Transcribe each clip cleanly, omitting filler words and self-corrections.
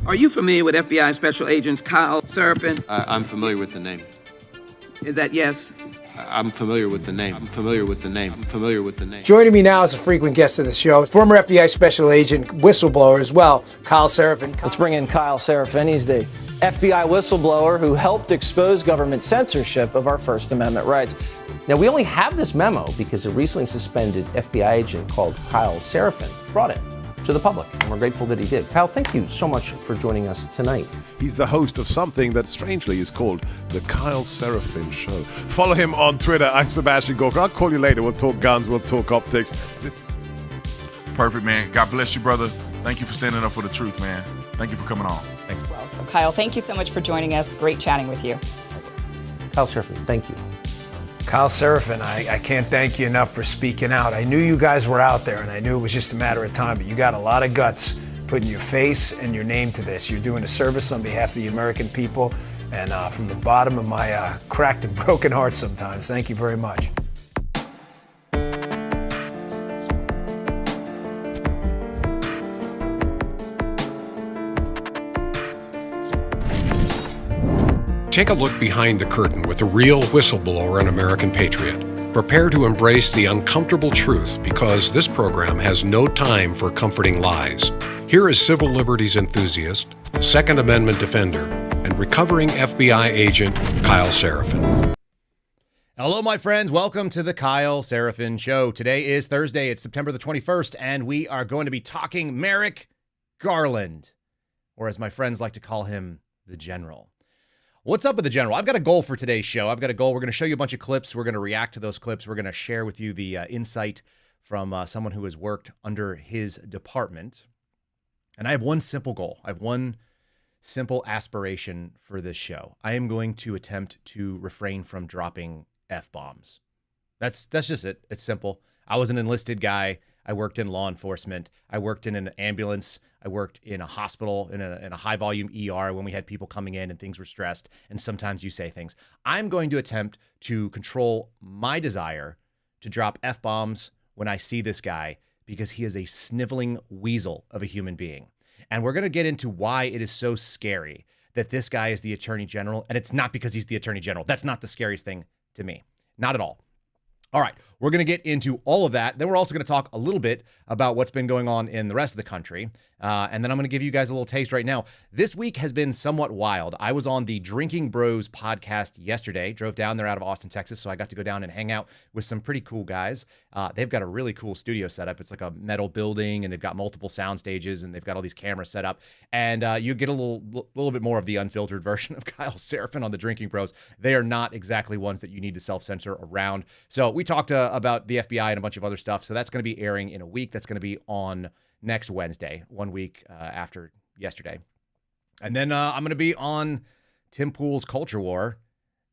Are you familiar with FBI Special Agents Kyle Seraphin? I'm familiar with the name. Is that yes? I'm familiar with the name. I'm familiar with the name. I'm familiar with the name. Joining me now is a frequent guest of the show, former FBI Special Agent, whistleblower as well, Kyle Seraphin. Let's bring in Kyle Seraphin. He's the FBI whistleblower who helped expose government censorship of our First Amendment rights. Now, we only have this memo because a recently suspended FBI agent called Kyle Seraphin brought it to the public, and we're grateful that he did. Kyle, thank you so much for joining us tonight. He's the host of something that strangely is called The Kyle Seraphin Show. Follow him on Twitter. I'm Sebastian Gorka. I'll call you later. We'll talk guns. We'll talk optics. Perfect, man. God bless you, brother. Thank you for standing up for the truth, man. Thank you for coming on. Thanks. Well, so Kyle, thank you so much for joining us. Great chatting with you. Kyle Seraphin, thank you. Kyle Seraphin, I can't thank you enough for speaking out. I knew you guys were out there, and I knew it was just a matter of time, but you got a lot of guts putting your face and your name to this. You're doing a service on behalf of the American people, and from the bottom of my cracked and broken heart sometimes, thank you very much. Take a look behind the curtain with a real whistleblower and American patriot. Prepare to embrace the uncomfortable truth because this program has no time for comforting lies. Here is civil liberties enthusiast, Second Amendment defender, and recovering FBI agent Kyle Seraphin. Hello, my friends. Welcome to the Kyle Seraphin Show. Today is Thursday. It's September the 21st, and we are going to be talking Merrick Garland, or as my friends like to call him, the General. What's up with the General? I've got a goal for today's show. I've got a goal. We're going to show you a bunch of clips. We're going to react to those clips. We're going to share with you the insight from someone who has worked under his department. And I have one simple goal. I have one simple aspiration for this show. I am going to attempt to refrain from dropping F-bombs. That's just it. It's simple. I was an enlisted guy. I worked in law enforcement. I worked in an ambulance. I worked in a hospital, in a high-volume ER when we had people coming in and things were stressed, and sometimes you say things. I'm going to attempt to control my desire to drop F-bombs when I see this guy because he is a sniveling weasel of a human being. And we're going to get into why it is so scary that this guy is the Attorney General, and it's not because he's the Attorney General. That's not the scariest thing to me. Not at all. All right, we're going to get into all of that. Then we're also going to talk a little bit about what's been going on in the rest of the country. And then I'm going to give you guys a little taste right now. This week has been somewhat wild. I was on the Drinking Bros podcast yesterday, drove down there out of Austin, Texas, so I got to go down and hang out with some pretty cool guys. They've got a really cool studio setup. It's like a metal building, and they've got multiple sound stages, and they've got all these cameras set up. And you get a little bit more of the unfiltered version of Kyle Seraphin on the Drinking Bros. They are not exactly ones that you need to self-censor around. So we talked about the FBI and a bunch of other stuff. So that's going to be airing in a week. That's going to be on next Wednesday, 1 week after yesterday. And then I'm going to be on Tim Pool's Culture War,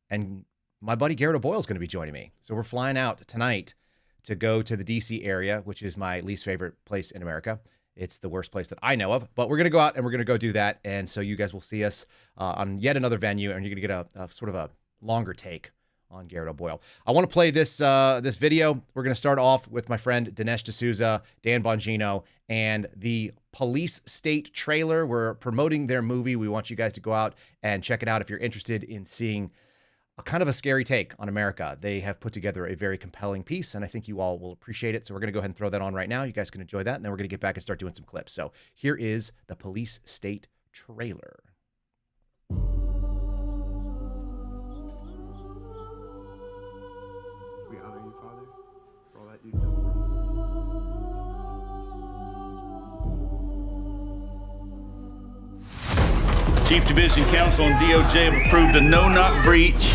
and my buddy Garrett O'Boyle is going to be joining me. So we're flying out tonight to go to the D.C. area, which is my least favorite place in America. It's the worst place that I know of, but we're going to go out and we're going to go do that. And so you guys will see us on yet another venue, and you're going to get a sort of a longer take on Garrett O'Boyle. I want to play this video. We're going to start off with my friend Dinesh D'Souza, Dan Bongino, and the Police State trailer. We're promoting their movie. We want you guys to go out and check it out if you're interested in seeing a kind of a scary take on America. They have put together a very compelling piece, and I think you all will appreciate it. So we're going to go ahead and throw that on right now. You guys can enjoy that, and then we're going to get back and start doing some clips. So here is the Police State trailer. We honor you, Father, for all that you've done for us. Chief Division Counsel and DOJ have approved a no-knock breach.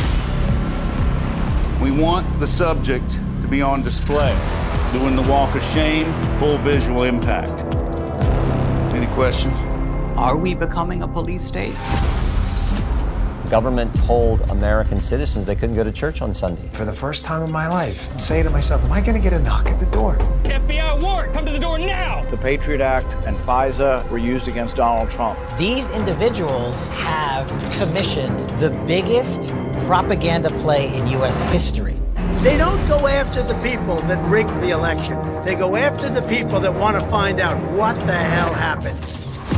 We want the subject to be on display, doing the walk of shame, full visual impact. Any questions? Are we becoming a police state? Government told American citizens they couldn't go to church on Sunday. For the first time in my life, I'm saying to myself, am I going to get a knock at the door? FBI warrant, come to the door now! The Patriot Act and FISA were used against Donald Trump. These individuals have commissioned the biggest propaganda play in U.S. history. They don't go after the people that rigged the election. They go after the people that want to find out what the hell happened.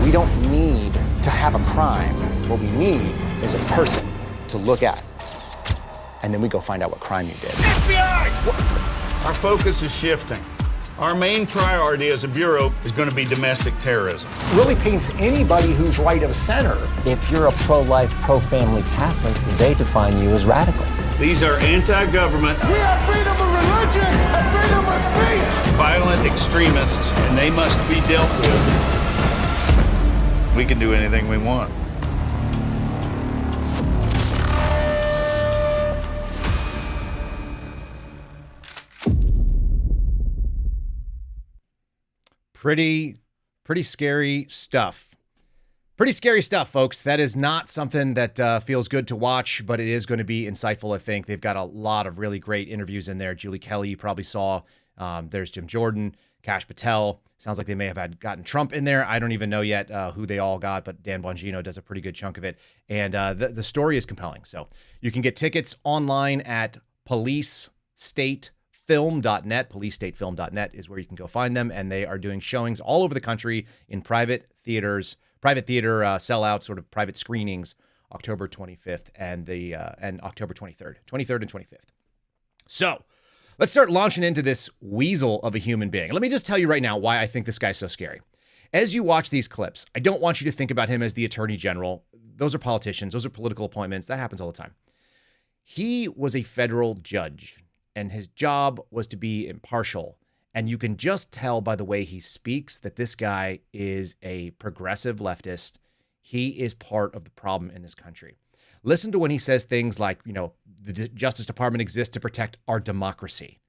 We don't need to have a crime, what we need is a person to look at. And then we go find out what crime you did. FBI! Our focus is shifting. Our main priority as a bureau is going to be domestic terrorism. Really paints anybody who's right of center. If you're a pro-life, pro-family Catholic, they define you as radical. These are anti-government, We have freedom of religion and freedom of speech. violent extremists, and they must be dealt with. We can do anything we want. Pretty scary stuff. Pretty scary stuff, folks. That is not something that feels good to watch, but it is going to be insightful, I think. They've got a lot of really great interviews in there. Julie Kelly, you probably saw. There's Jim Jordan, Kash Patel. Sounds like they may have gotten Trump in there. I don't even know yet who they all got, but Dan Bongino does a pretty good chunk of it. And the story is compelling. So you can get tickets online at policestatefilm.net. Policestatefilm.net is where you can go find them. And they are doing showings all over the country in private theater sellout, sort of private screenings, October 25th and October 23rd and 25th. So let's start launching into this weasel of a human being. Let me just tell you right now why I think this guy's so scary. As you watch these clips, I don't want you to think about him as the attorney general. Those are politicians. Those are political appointments. That happens all the time. He was a federal judge, and his job was to be impartial. And you can just tell by the way he speaks that this guy is a progressive leftist. He is part of the problem in this country. Listen to when he says things like, the Justice Department exists to protect our democracy.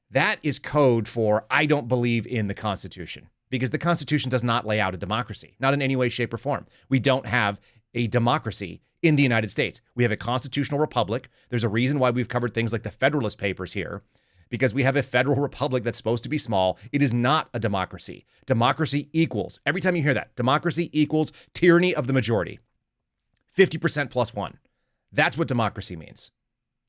That is code for I don't believe in the Constitution, because the Constitution does not lay out a democracy, not in any way, shape, or form. We don't have a democracy in the United States. We have a constitutional republic. There's a reason why we've covered things like the Federalist Papers here, because we have a federal republic that's supposed to be small. It is not a democracy. Democracy equals, every time you hear that, democracy equals tyranny of the majority. 50% plus one. That's what democracy means.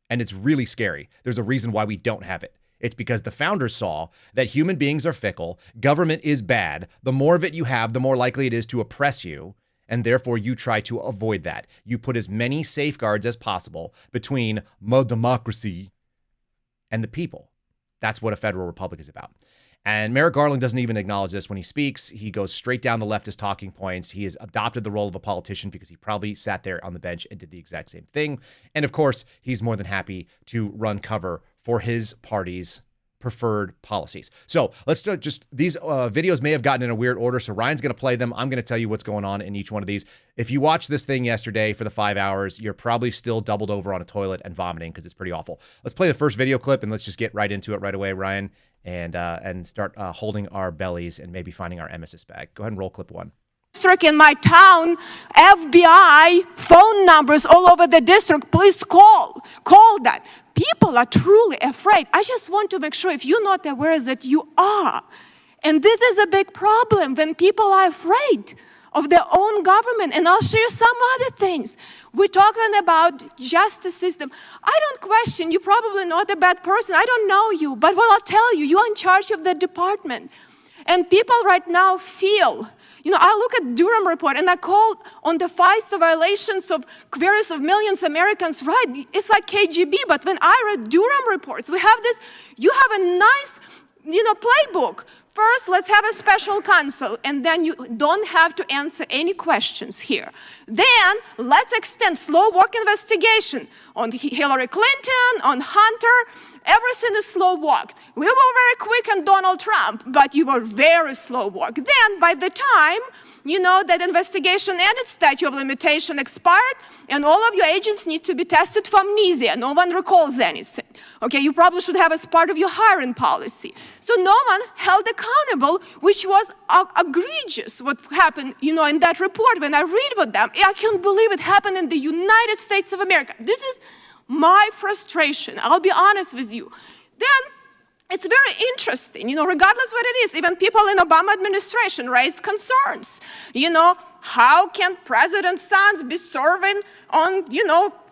And it's really scary. There's a reason why we don't have it. It's because the founders saw that human beings are fickle, government is bad. The more of it you have, the more likely it is to oppress you. And therefore, you try to avoid that. You put as many safeguards as possible between democracy and the people. That's what a federal republic is about. And Merrick Garland doesn't even acknowledge this when he speaks. He goes straight down the leftist talking points. He has adopted the role of a politician because he probably sat there on the bench and did the exact same thing. And of course, he's more than happy to run cover for his party's preferred policies. So let's start. Just these videos may have gotten in a weird order, so Ryan's going to play them. I'm going to tell you what's going on in each one of these. If you watched this thing yesterday for the 5 hours, you're probably still doubled over on a toilet and vomiting because it's pretty awful. Let's play the first video clip and let's just get right into it right away, Ryan, and start holding our bellies and maybe finding our emesis bag. Go ahead and roll clip one. District in my town, FBI phone numbers all over the district. Please call that. People are truly afraid. I just want to make sure if you're not aware that you are. And this is a big problem when people are afraid of their own government. And I'll share some other things. We're talking about justice system. I don't question, you're probably not a bad person. I don't know you. But what I'll tell you, you're in charge of the department. And people right now feel, I look at Durham report and I call on the FISA violations of queries of millions of Americans, right? It's like KGB, but when I read Durham reports, we have this, you have a nice, playbook. First, let's have a special counsel, and then you don't have to answer any questions here. Then, let's extend slow walk investigation on Hillary Clinton, on Hunter. Everything is slow walked. We were very quick on Donald Trump, but you were very slow walked. Then, by the time, that investigation ended, statute of limitation expired, and all of your agents need to be tested for amnesia. No one recalls anything. Okay, you probably should have as part of your hiring policy. So no one held accountable, which was egregious what happened, in that report. When I read about them, I can't believe it happened in the United States of America. This is my frustration. I'll be honest with you. Then it's very interesting, regardless what it is, even people in Obama administration raised concerns. How can President's sons be serving on,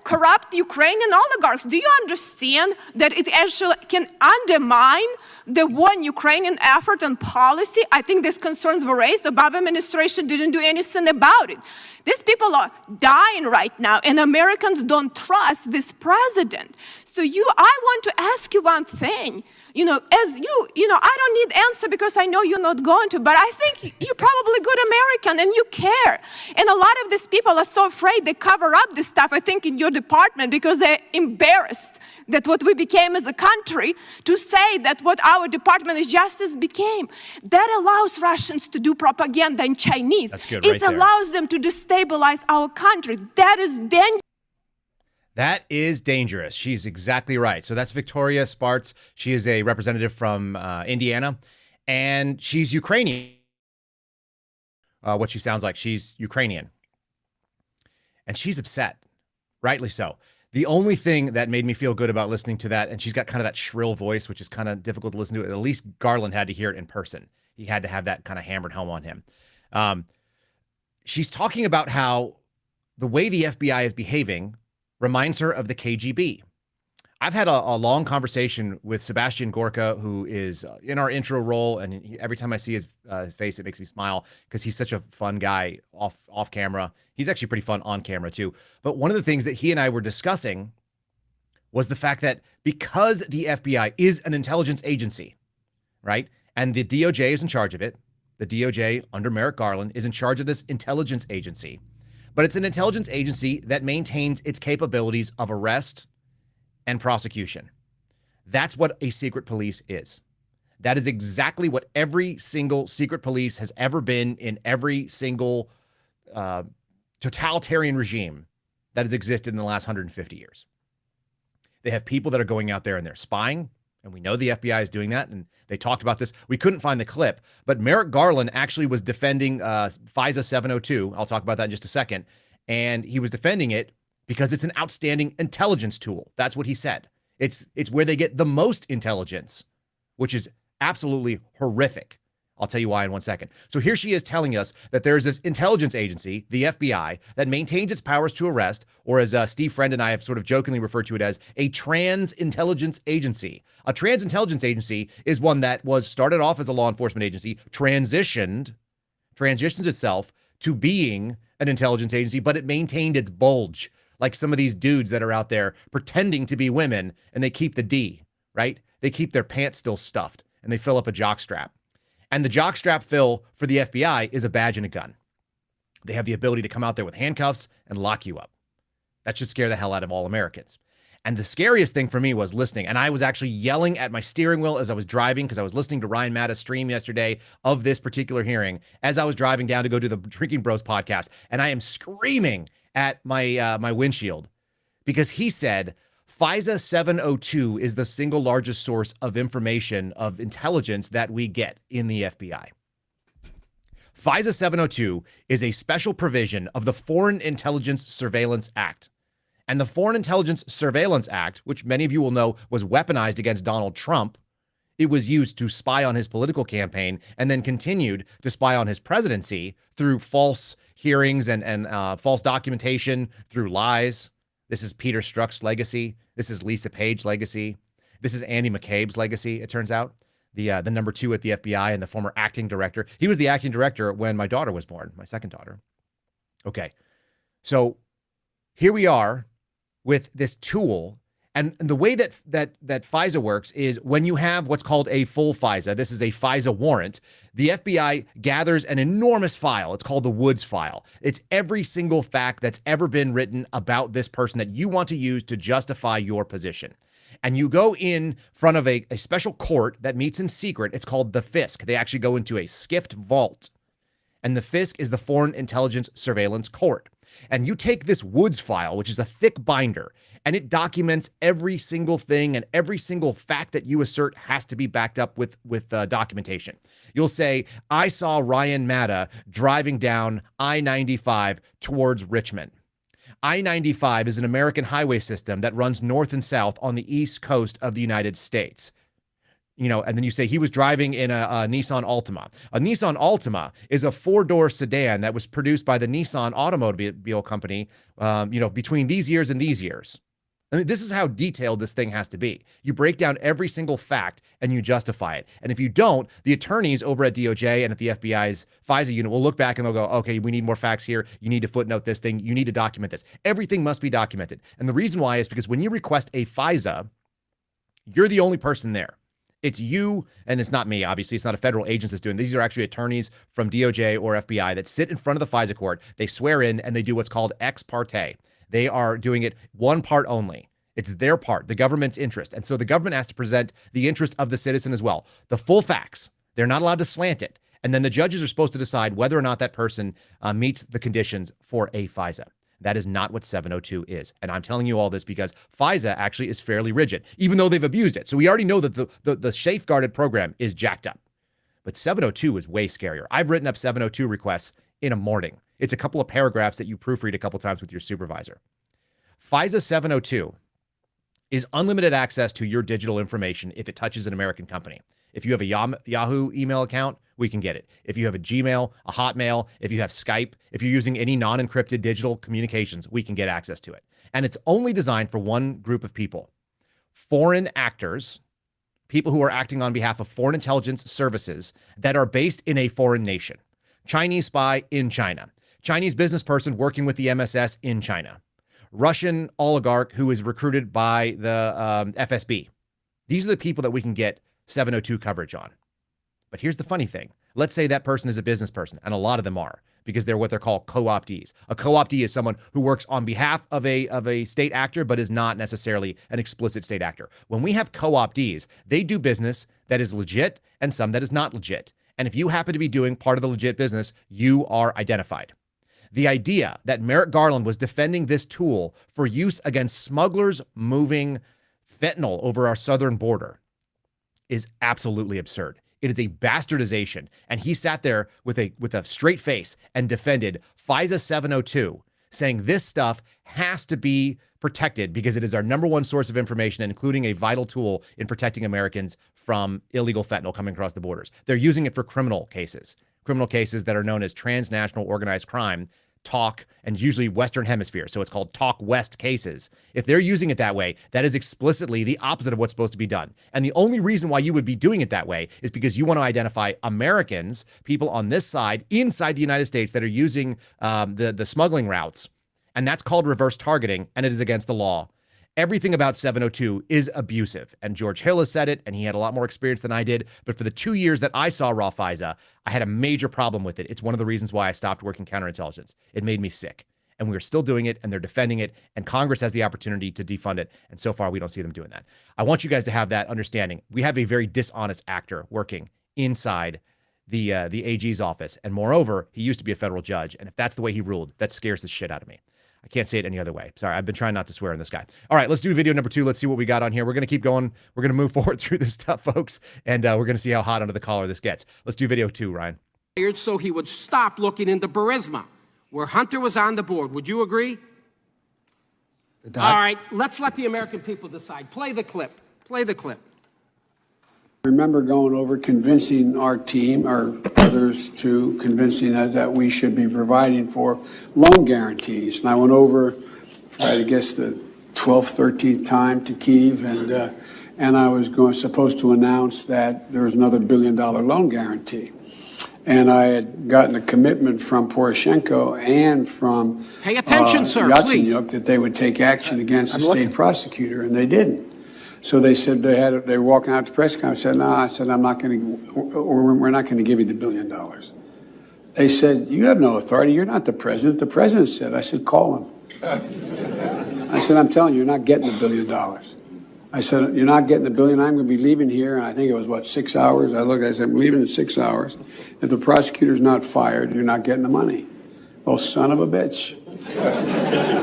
corrupt Ukrainian oligarchs? Do you understand that it actually can undermine the war in Ukrainian effort and policy. I think these concerns were raised. The Obama administration didn't do anything about it. These people are dying right now, and Americans don't trust this president. So I want to ask you one thing. I don't need answer because I know you're not going to, but I think you're probably a good American and you care. And a lot of these people are so afraid they cover up this stuff, I think, in your department because they're embarrassed that what we became as a country to say that what our Department of Justice became. That allows Russians to do propaganda in Chinese. That's good, right it allows them to destabilize our country. That is dangerous. That is dangerous. She's exactly right. So that's Victoria Spartz. She is a representative from Indiana, and she's Ukrainian. What she sounds like, she's Ukrainian. And she's upset, rightly so. The only thing that made me feel good about listening to that, and she's got kind of that shrill voice, which is kind of difficult to listen to. At least Garland had to hear it in person. He had to have that kind of hammered home on him. She's talking about how the way the FBI is behaving reminds her of the KGB. I've had a long conversation with Sebastian Gorka, who is in our intro role, and every time I see his face, it makes me smile because he's such a fun guy off camera. He's actually pretty fun on camera too. But one of the things that he and I were discussing was the fact that because the FBI is an intelligence agency, right, and the DOJ is in charge of it, the DOJ under Merrick Garland is in charge of this intelligence agency. But it's an intelligence agency that maintains its capabilities of arrest and prosecution. That's what a secret police is. That is exactly what every single secret police has ever been in every single totalitarian regime that has existed in the last 150 years. They have people that are going out there and they're spying, and we know the FBI is doing that, and they talked about this. We couldn't find the clip, but Merrick Garland actually was defending FISA 702. I'll talk about that in just a second. And he was defending it because it's an outstanding intelligence tool. That's what he said. It's where they get the most intelligence, which is absolutely horrific. I'll tell you why in 1 second. So here she is telling us that there's this intelligence agency, the FBI, that maintains its powers to arrest, or as Steve Friend and I have sort of jokingly referred to it as, a trans intelligence agency. A trans intelligence agency is one that was started off as a law enforcement agency, transitions itself to being an intelligence agency, but it maintained its bulge, like some of these dudes that are out there pretending to be women, and they keep the D, right? They keep their pants still stuffed, and they fill up a jockstrap. And the jockstrap fill for the FBI is a badge and a gun. They have the ability to come out there with handcuffs and lock you up. That should scare the hell out of all Americans. And the scariest thing for me was listening. And I was actually yelling at my steering wheel as I was driving because I was listening to Ryan Matta's stream yesterday of this particular hearing as I was driving down to go do the Drinking Bros podcast. And I am screaming at my windshield because he said, FISA 702 is the single largest source of information, of intelligence that we get in the FBI. FISA 702 is a special provision of the Foreign Intelligence Surveillance Act. And the Foreign Intelligence Surveillance Act, which many of you will know was weaponized against Donald Trump, it was used to spy on his political campaign and then continued to spy on his presidency through false hearings and false documentation, through lies. This is Peter Strzok's legacy. This is Lisa Page's legacy. This is Andy McCabe's legacy, it turns out. The number 2 at the FBI and the former acting director. He was the acting director when my daughter was born, my second daughter. Okay, so here we are with this tool. And the way that FISA works is when you have what's called a full FISA, this is a FISA warrant, the FBI gathers an enormous file. It's called the Woods file. It's every single fact that's ever been written about this person that you want to use to justify your position. And you go in front of a special court that meets in secret. It's called the FISC. They actually go into a skiffed vault. And the FISC is the Foreign Intelligence Surveillance Court. And you take this Woods file, which is a thick binder, and it documents every single thing, and every single fact that you assert has to be backed up with documentation. You'll say, I saw Ryan Matta driving down I-95 towards Richmond. I-95 is an American highway system that runs north and south on the east coast of the United States. And then you say he was driving in a Nissan Altima. A Nissan Altima is a 4-door sedan that was produced by the Nissan Automobile Company, between these years and these years. I mean, this is how detailed this thing has to be. You break down every single fact and you justify it. And if you don't, the attorneys over at DOJ and at the FBI's FISA unit will look back and they'll go, okay, we need more facts here. You need to footnote this thing. You need to document this. Everything must be documented. And the reason why is because when you request a FISA, you're the only person there. It's you, and it's not me, obviously. It's not a federal agent that's doing this. These are actually attorneys from DOJ or FBI that sit in front of the FISA court. They swear in, and they do what's called ex parte. They are doing it one part only. It's their part, the government's interest. And so the government has to present the interest of the citizen as well. The full facts. They're not allowed to slant it. And then the judges are supposed to decide whether or not that person meets the conditions for a FISA. That is not what 702 is. And I'm telling you all this because FISA actually is fairly rigid, even though they've abused it. So we already know that the safeguarded program is jacked up. But 702 is way scarier. I've written up 702 requests in a morning. It's a couple of paragraphs that you proofread a couple times with your supervisor. FISA 702 is unlimited access to your digital information if it touches an American company. If you have a Yahoo email account, we can get it. If you have a Gmail, a Hotmail, if you have Skype, if you're using any non-encrypted digital communications, we can get access to it. And it's only designed for one group of people: foreign actors, people who are acting on behalf of foreign intelligence services that are based in a foreign nation. Chinese spy in China. Chinese business person working with the MSS in China. Russian oligarch who is recruited by the FSB. These are the people that we can get 702 coverage on. But here's the funny thing. Let's say that person is a business person, and a lot of them are, because they're what they're called co-optees. A co-optee is someone who works on behalf of a state actor, but is not necessarily an explicit state actor. When we have co-optees, they do business that is legit and some that is not legit. And if you happen to be doing part of the legit business, you are identified. The idea that Merrick Garland was defending this tool for use against smugglers moving fentanyl over our southern border is absolutely absurd. It is a bastardization. And he sat there with a straight face and defended FISA 702, saying this stuff has to be protected because it is our number one source of information, including a vital tool in protecting Americans from illegal fentanyl coming across the borders. They're using it for criminal cases that are known as transnational organized crime, TALK, and usually Western Hemisphere. So it's called TALK West cases. If they're using it that way, that is explicitly the opposite of what's supposed to be done. And the only reason why you would be doing it that way is because you want to identify Americans, people on this side, inside the United States that are using the smuggling routes. And that's called reverse targeting, and it is against the law. Everything about 702 is abusive. And George Hill has said it, and he had a lot more experience than I did. But for the 2 years that I saw raw FISA, I had a major problem with it. It's one of the reasons why I stopped working counterintelligence. It made me sick. And we're still doing it, and they're defending it, and Congress has the opportunity to defund it. And so far, we don't see them doing that. I want you guys to have that understanding. We have a very dishonest actor working inside the AG's office. And moreover, he used to be a federal judge. And if that's the way he ruled, that scares the shit out of me. I can't say it any other way. Sorry, I've been trying not to swear on this guy. All right, let's do video number 2. Let's see what we got on here. We're going to keep going. We're going to move forward through this stuff, folks, and we're going to see how hot under the collar this gets. Let's do video 2, Ryan. So he would stop looking into Burisma, where Hunter was on the board. Would you agree? All right, let's let the American people decide. Play the clip. Play the clip. I remember going over convincing our team, or others too, convincing us that we should be providing for loan guarantees. And I went over for, I guess, the 12th, 13th time to Kyiv, and I was supposed to announce that there was another $1 billion loan guarantee. And I had gotten a commitment from Poroshenko and from Pay attention, sir, Yatsenyuk that they would take action against the state prosecutor, and they didn't. So they said they were walking out to the press conference. I said, no, I said, I'm not going to, or we're not going to give you the $1 billion. They said, you have no authority. You're not the president. The president said. I said, call him. I said, I'm telling you, you're not getting the $1 billion. I said, you're not getting the $1 billion. I'm going to be leaving here. And I think it was, 6 hours? I said, I'm leaving in 6 hours. If the prosecutor's not fired, you're not getting the money. Oh, son of a bitch.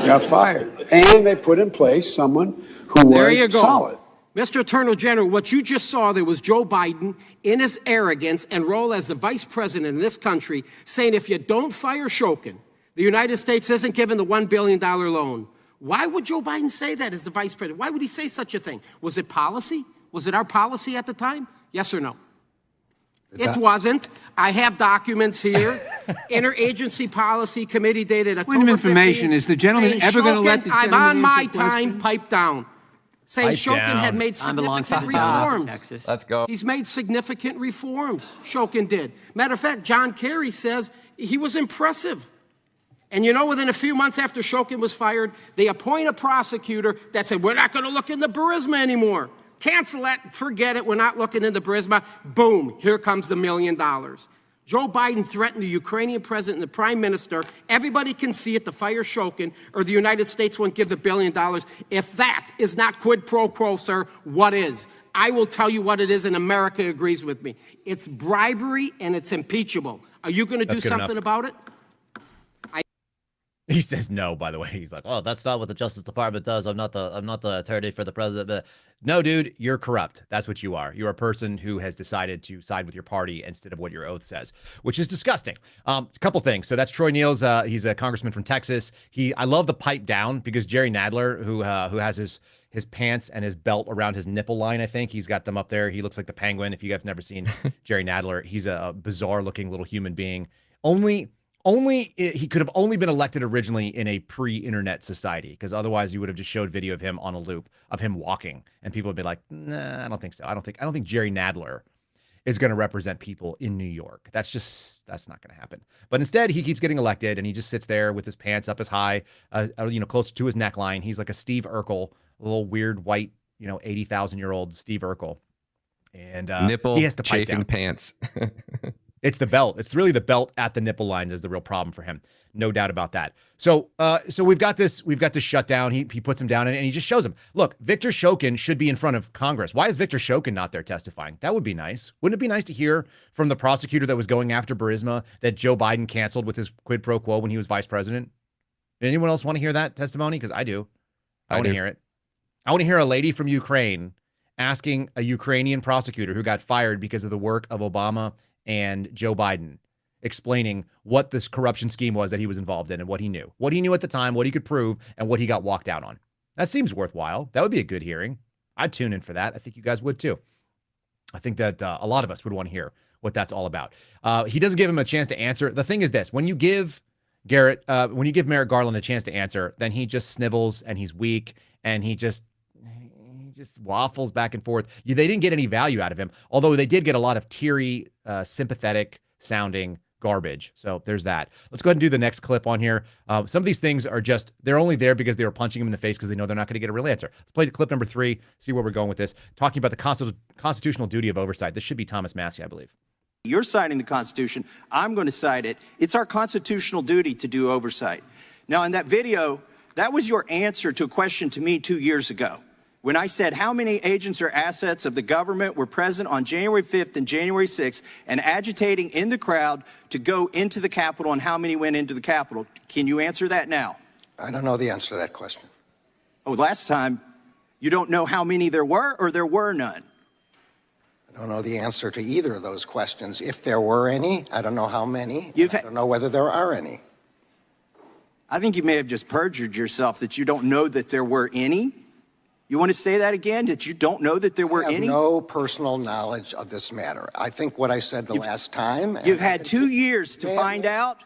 Got fired. And they put in place someone who was solid. Mr. Attorney General, what you just saw there was Joe Biden in his arrogance and role as the vice president in this country saying if you don't fire Shokin, the United States isn't given the $1 billion loan. Why would Joe Biden say that as the vice president? Why would he say such a thing? Was it policy? Was it our policy at the time? Yes or no? It wasn't. I have documents here. Interagency Policy Committee dated October Point of information, 15, is the gentleman saying ever going to let the Shokin, I'm gentleman on my answer a question? time, pipe down. Saying Pipe Shokin down. had made significant reforms. Texas. Let's go. He's made significant reforms, Shokin did. Matter of fact, John Kerry says he was impressive. And you know, within a few months after Shokin was fired, they appoint a prosecutor that said, we're not going to look into Burisma anymore. Cancel that, forget it, we're not looking into Burisma. Boom, here comes the $1 million. Joe Biden threatened the Ukrainian president and the prime minister, everybody can see it, to fire Shokin, or the United States won't give the $1 billion. If that is not quid pro quo, sir, what is? I will tell you what it is, and America agrees with me. It's bribery, and it's impeachable. Are you going to do something about it? He says no, by the way. He's like, oh, that's not what the Justice Department does. I'm not the attorney for the president. But no, dude, you're corrupt. That's what you are. You're a person who has decided to side with your party instead of what your oath says, which is disgusting. A couple things. So that's Troy Niels. He's a congressman from Texas. I love the pipe down because Jerry Nadler, who has his pants and his belt around his nipple line, I think. He's got them up there. He looks like the Penguin. If you guys have never seen Jerry Nadler, he's a bizarre looking little human being. He could have only been elected originally in a pre-internet society, because otherwise you would have just showed video of him on a loop of him walking, and people would be like, nah, I don't think so. I don't think Jerry Nadler is going to represent people in New York. That's not going to happen. But instead, he keeps getting elected, and he just sits there with his pants up as high, closer to his neckline. He's like a Steve Urkel, a little weird white, 80,000-year-old Steve Urkel, and nipple he has to pipe chafing down. pants. It's the belt. It's really the belt at the nipple line is the real problem for him. No doubt about that. So we've got this shutdown. He puts him down and he just shows him, look, Victor Shokin should be in front of Congress. Why is Victor Shokin not there testifying? That would be nice. Wouldn't it be nice to hear from the prosecutor that was going after Burisma that Joe Biden canceled with his quid pro quo when he was vice president? Anyone else want to hear that testimony? Because I do. I want to hear it. I want to hear a lady from Ukraine asking a Ukrainian prosecutor who got fired because of the work of Obama and Joe Biden, explaining what this corruption scheme was that he was involved in and what he knew at the time, what he could prove, and what he got walked out on. That seems worthwhile. That would be a good hearing. I'd tune in for that. I think you guys would too. I think that a lot of us would want to hear what that's all about. He doesn't give him a chance to answer. The thing is this, when you give Merrick Garland a chance to answer, then he just snivels and he's weak and he just waffles back and forth. They didn't get any value out of him, although they did get a lot of teary, sympathetic sounding garbage. So there's that. Let's go ahead and do the next clip on here. Some of these things are they're only there because they were punching him in the face because they know they're not going to get a real answer. Let's play clip number 3, see where we're going with this. Talking about the constitutional duty of oversight. This should be Thomas Massey, I believe. You're citing the Constitution. I'm going to cite it. It's our constitutional duty to do oversight. Now, in that video, that was your answer to a question to me 2 years ago, when I said how many agents or assets of the government were present on January 5th and January 6th and agitating in the crowd to go into the Capitol, and how many went into the Capitol. Can you answer that now? I don't know the answer to that question. Oh, last time, you don't know how many there were, or there were none? I don't know the answer to either of those questions. If there were any, I don't know how many. I don't know whether there are any. I think you may have just perjured yourself that you don't know that there were any. You want to say that again, that you don't know that there were any? I have no personal knowledge of this matter. I think what I said the last time. You've had 2 years to find out.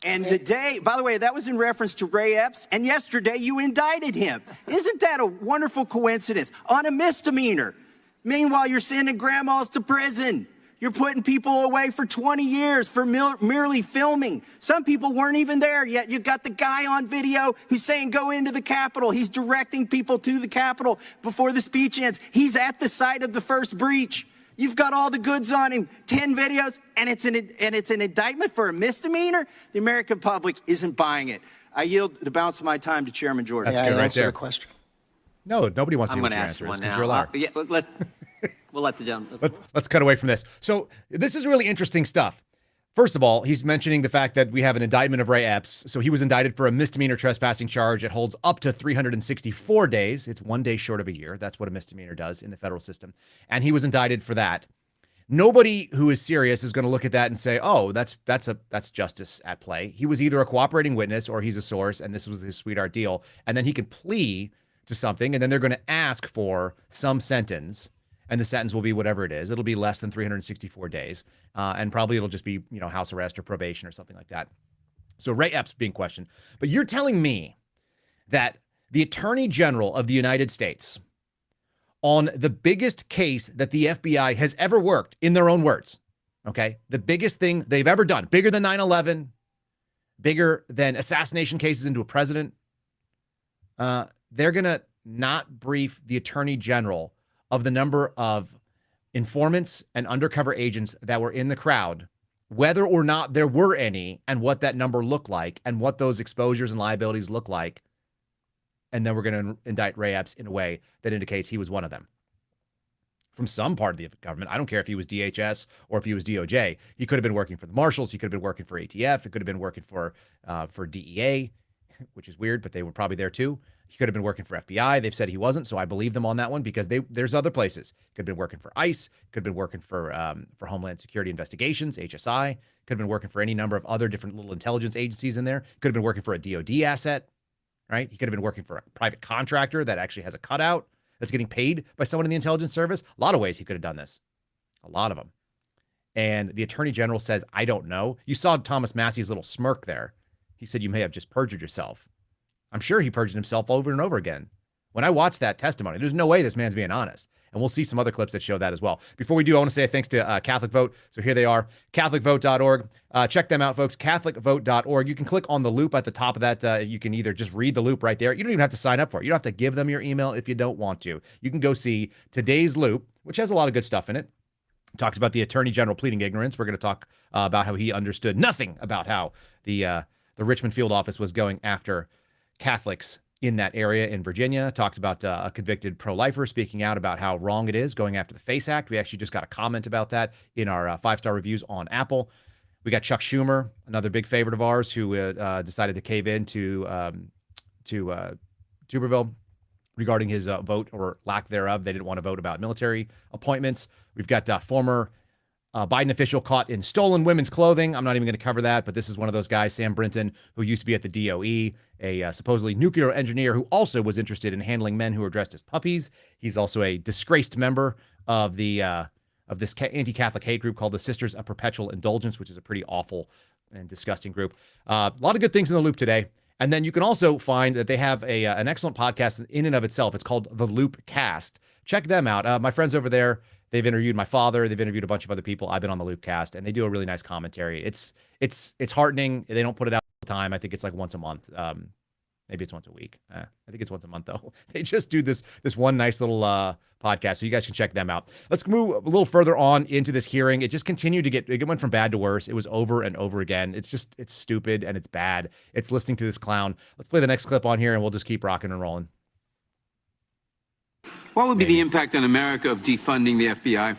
And the day, by the way, that was in reference to Ray Epps, and yesterday you indicted him. Isn't that a wonderful coincidence? On a misdemeanor. Meanwhile, you're sending grandmas to prison. You're putting people away for 20 years for merely filming. Some people weren't even there yet. You got the guy on video who's saying go into the Capitol. He's directing people to the Capitol before the speech ends. He's at the site of the first breach. You've got all the goods on him, 10 videos, and it's an indictment for a misdemeanor? The American public isn't buying it. I yield the balance of my time to Chairman Jordan. That's good right there. The question. No, nobody wants to I'm hear going what to your ask answer is one now. because you're allowed. We'll let the gentleman. Let's cut away from this. So this is really interesting stuff. First of all, he's mentioning the fact that we have an indictment of Ray Epps. So he was indicted for a misdemeanor trespassing charge. It holds up to 364 days. It's 1 day short of a year. That's what a misdemeanor does in the federal system. And he was indicted for that. Nobody who is serious is going to look at that and say, oh, that's justice at play. He was either a cooperating witness or he's a source, and this was his sweetheart deal. And then he can plea to something, and then they're going to ask for some sentence. and the sentence will be whatever it is. It'll be less than 364 days, and probably it'll just be, house arrest or probation or something like that. So Ray Epps being questioned. But you're telling me that the Attorney General of the United States, on the biggest case that the FBI has ever worked, in their own words, okay, the biggest thing they've ever done, bigger than 9/11, bigger than assassination cases into a president, they're going to not brief the Attorney General of the number of informants and undercover agents that were in the crowd, whether or not there were any, and what that number looked like, and what those exposures and liabilities look like. And then we're going to indict Ray Epps in a way that indicates he was one of them. From some part of the government. I don't care if he was DHS or if he was DOJ. He could have been working for the Marshals. He could have been working for ATF. It could have been working for DEA, which is weird, but they were probably there too. He could have been working for FBI. They've said he wasn't, so I believe them on that one because there's other places. Could have been working for ICE. Could have been working for Homeland Security Investigations, HSI. Could have been working for any number of other different little intelligence agencies in there. Could have been working for a DOD asset, right? He could have been working for a private contractor that actually has a cutout that's getting paid by someone in the intelligence service. A lot of ways he could have done this. A lot of them. And the Attorney General says, I don't know. You saw Thomas Massey's little smirk there. He said, you may have just perjured yourself. I'm sure he perjured himself over and over again. When I watched that testimony, there's no way this man's being honest. And we'll see some other clips that show that as well. Before we do, I want to say thanks to Catholic Vote. So here they are, CatholicVote.org. Check them out, folks, CatholicVote.org. You can click on the loop at the top of that. You can either just read the loop right there. You don't even have to sign up for it. You don't have to give them your email if you don't want to. You can go see today's loop, which has a lot of good stuff in it. Talks about the Attorney General pleading ignorance. We're going to talk about how he understood nothing about how the Richmond field office was going after Catholics in that area in Virginia. Talks about a convicted pro-lifer speaking out about how wrong it is going after the FACE Act. We actually just got a comment about that in our 5-star reviews on Apple. We got Chuck Schumer, another big favorite of ours, who decided to cave in to Tuberville regarding his vote or lack thereof. They didn't want to vote about military appointments. We've got former Biden official caught in stolen women's clothing. I'm not even going to cover that, but this is one of those guys, Sam Brinton, who used to be at the DOE, a supposedly nuclear engineer who also was interested in handling men who were dressed as puppies. He's also a disgraced member of this anti-Catholic hate group called the Sisters of Perpetual Indulgence, which is a pretty awful and disgusting group. A lot of good things in the loop today. And then you can also find that they have an excellent podcast in and of itself. It's called The Loop Cast. Check them out. My friends over there, they've interviewed my father. They've interviewed a bunch of other people. I've been on the Loop Cast, and they do a really nice commentary. It's heartening. They don't put it out all the time. I think it's like once a month. Maybe it's once a week. I think it's once a month, though. They just do this one nice little podcast, so you guys can check them out. Let's move a little further on into this hearing. It just continued to it went from bad to worse. It was over and over again. It's stupid, and it's bad. It's listening to this clown. Let's play the next clip on here, and we'll just keep rocking and rolling. What would be the impact on America of defunding the FBI?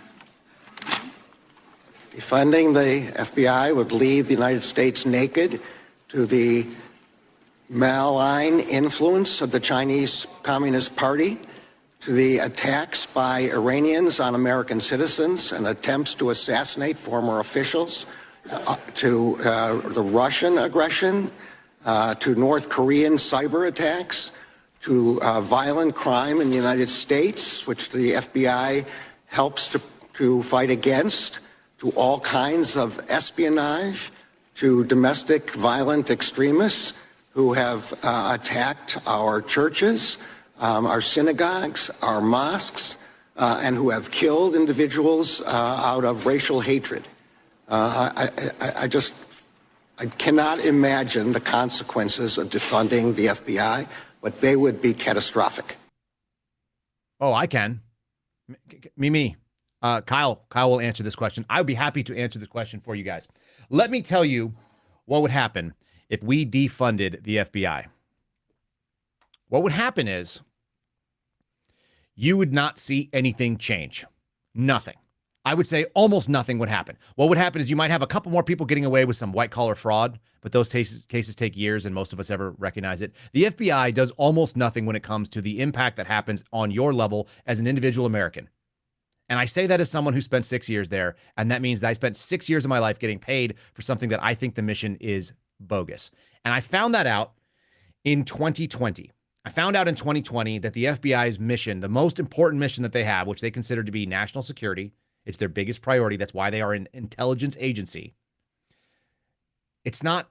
Defunding the FBI would leave the United States naked to the malign influence of the Chinese Communist Party, to the attacks by Iranians on American citizens and attempts to assassinate former officials, to the Russian aggression, to North Korean cyber attacks, to violent crime in the United States, which the FBI helps to fight against, to all kinds of espionage, to domestic violent extremists who have attacked our churches, our synagogues, our mosques, and who have killed individuals out of racial hatred. I cannot imagine the consequences of defunding the FBI, but they would be catastrophic. Oh, I can. Me. Kyle will answer this question. I would be happy to answer this question for you guys. Let me tell you what would happen if we defunded the FBI. What would happen is you would not see anything change. Nothing. I would say almost nothing would happen. What would happen is you might have a couple more people getting away with some white-collar fraud, but those cases take years and most of us ever recognize it. The FBI does almost nothing when it comes to the impact that happens on your level as an individual American. And I say that as someone who spent 6 years there, and that means that I spent 6 years of my life getting paid for something that I think the mission is bogus. And I found that out in 2020. I found out in 2020 that the FBI's mission, the most important mission that they have, which they consider to be national security, it's their biggest priority. That's why they are an intelligence agency. It's not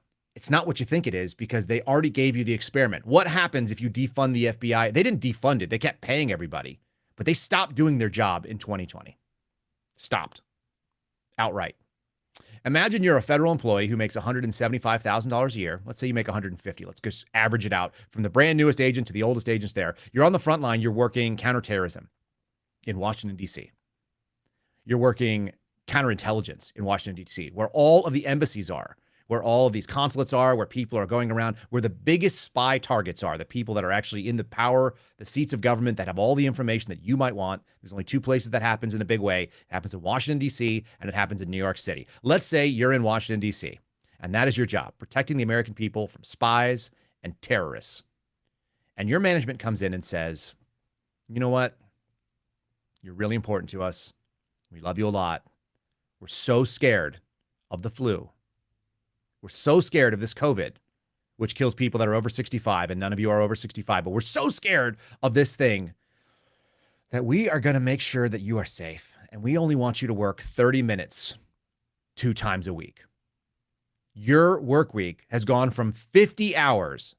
what you think it is, because they already gave you the experiment. What happens if you defund the FBI? They didn't defund it. They kept paying everybody, but they stopped doing their job in 2020. Stopped. Outright. Imagine you're a federal employee who makes $175,000 a year. Let's say you make $150,000. Let's just average it out from the brand newest agent to the oldest agents there. You're on the front line. You're working counterterrorism in Washington, D.C. You're working counterintelligence in Washington, D.C., where all of the embassies are, where all of these consulates are, where people are going around, where the biggest spy targets are, the people that are actually in the power, the seats of government that have all the information that you might want. There's only two places that happens in a big way. It happens in Washington, D.C., and it happens in New York City. Let's say you're in Washington, D.C., and that is your job, protecting the American people from spies and terrorists. And your management comes in and says, you know what? You're really important to us. We love you a lot. We're so scared of the flu. We're so scared of this COVID, which kills people that are over 65, and none of you are over 65, but we're so scared of this thing that we are going to make sure that you are safe. And we only want you to work 30 minutes 2 times a week. Your work week has gone from 50 hours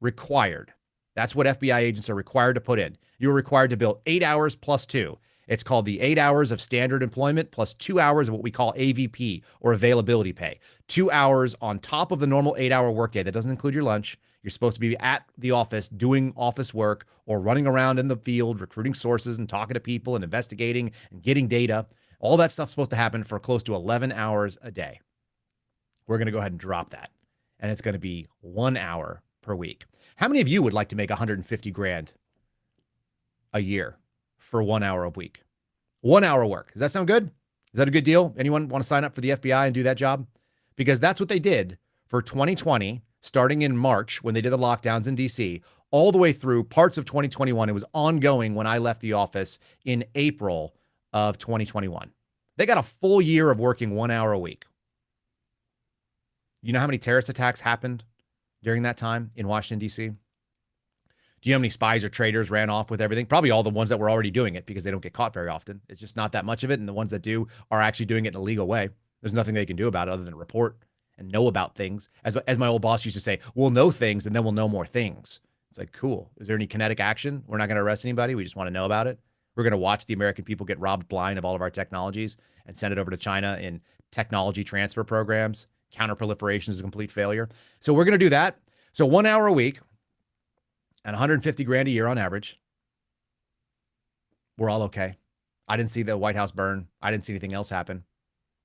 required. That's what FBI agents are required to put in. You're required to bill 8 hours plus 2. It's called the 8 hours of standard employment plus 2 hours of what we call AVP, or availability pay. 2 hours on top of the normal 8-hour workday. That doesn't include your lunch. You're supposed to be at the office doing office work or running around in the field, recruiting sources and talking to people and investigating and getting data. All that stuff's supposed to happen for close to 11 hours a day. We're going to go ahead and drop that. And it's going to be 1 hour per week. How many of you would like to make $150,000 a year for 1 hour a week? 1 hour work. Does that sound good? Is that a good deal? Anyone want to sign up for the FBI and do that job? Because that's what they did for 2020, starting in March when they did the lockdowns in DC, all the way through parts of 2021. It was ongoing when I left the office in April of 2021. They got a full year of working 1 hour a week. You know how many terrorist attacks happened during that time in Washington, D.C.? Do you know how many spies or traitors ran off with everything? Probably all the ones that were already doing it, because they don't get caught very often. It's just not that much of it. And the ones that do are actually doing it in a legal way. There's nothing they can do about it other than report and know about things. As my old boss used to say, we'll know things and then we'll know more things. It's like, cool. Is there any kinetic action? We're not going to arrest anybody. We just want to know about it. We're going to watch the American people get robbed blind of all of our technologies and send it over to China in technology transfer programs. Counterproliferation is a complete failure. So we're going to do that. So 1 hour a week and $150,000 a year on average. We're all okay. I didn't see the White House burn. I didn't see anything else happen.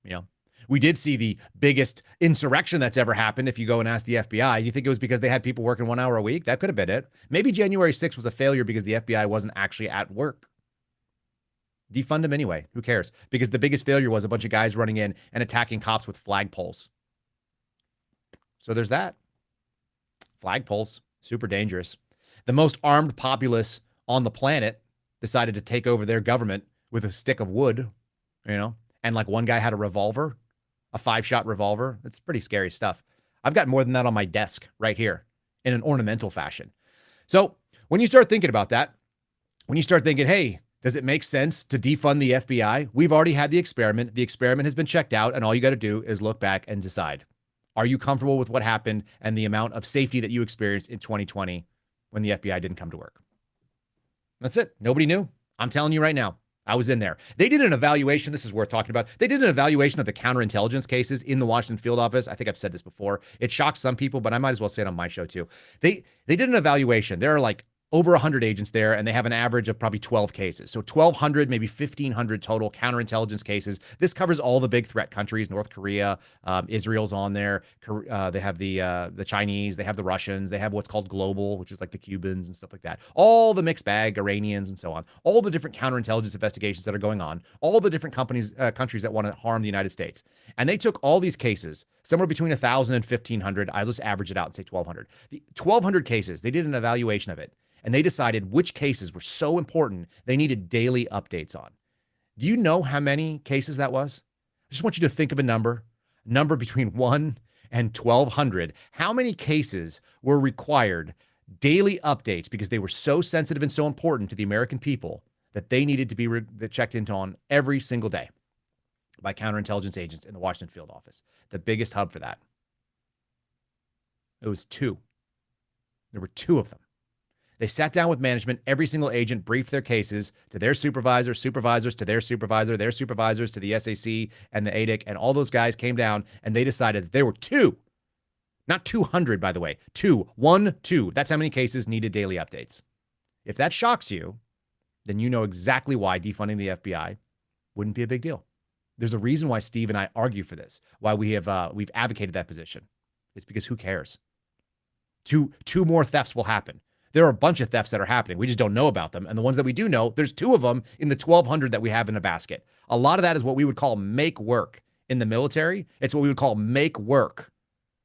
You know, we did see the biggest insurrection that's ever happened. If you go and ask the FBI, you think it was because they had people working 1 hour a week? That could have been it. Maybe January 6th was a failure because the FBI wasn't actually at work. Defund them anyway. Who cares? Because the biggest failure was a bunch of guys running in and attacking cops with flagpoles. So there's that. Flagpoles, super dangerous. The most armed populace on the planet decided to take over their government with a stick of wood, you know, and like one guy had a revolver, a 5-shot revolver. It's pretty scary stuff. I've got more than that on my desk right here in an ornamental fashion. So when you start thinking about that, when you start thinking, hey, does it make sense to defund the FBI? We've already had the experiment. The experiment has been checked out, and all you got to do is look back and decide. Are you comfortable with what happened and the amount of safety that you experienced in 2020 when the FBI didn't come to work? That's it. Nobody knew. I'm telling you right now. I was in there. They did an evaluation. This is worth talking about. They did an evaluation of the counterintelligence cases in the Washington field office. I think I've said this before. It shocks some people, but I might as well say it on my show too. They did an evaluation. There are like over 100 agents there, and they have an average of probably 12 cases. So 1,200, maybe 1,500 total counterintelligence cases. This covers all the big threat countries. North Korea, Israel's on there. They have the Chinese. They have the Russians. They have what's called global, which is like the Cubans and stuff like that. All the mixed bag, Iranians and so on. All the different counterintelligence investigations that are going on. All the different countries that want to harm the United States. And they took all these cases, somewhere between 1,000 and 1,500. I just average it out and say 1,200. The 1,200 cases, they did an evaluation of it. And they decided which cases were so important they needed daily updates on. Do you know how many cases that was? I just want you to think of a number between 1 and 1,200. How many cases were required daily updates because they were so sensitive and so important to the American people that they needed to be checked into on every single day by counterintelligence agents in the Washington field office. The biggest hub for that. It was 2. There were 2 of them. They sat down with management. Every single agent briefed their cases to their supervisor, supervisors to their supervisor, their supervisors to the SAC and the ADIC, and all those guys came down and they decided that there were 2, not 200, by the way, 2, 1, 2. That's how many cases needed daily updates. If that shocks you, then you know exactly why defunding the FBI wouldn't be a big deal. There's a reason why Steve and I argue for this, why we've advocated that position. It's because who cares? Two more thefts will happen. There are a bunch of thefts that are happening. We just don't know about them. And the ones that we do know, there's 2 of them in the 1,200 that we have in a basket. A lot of that is what we would call make work in the military. It's what we would call make work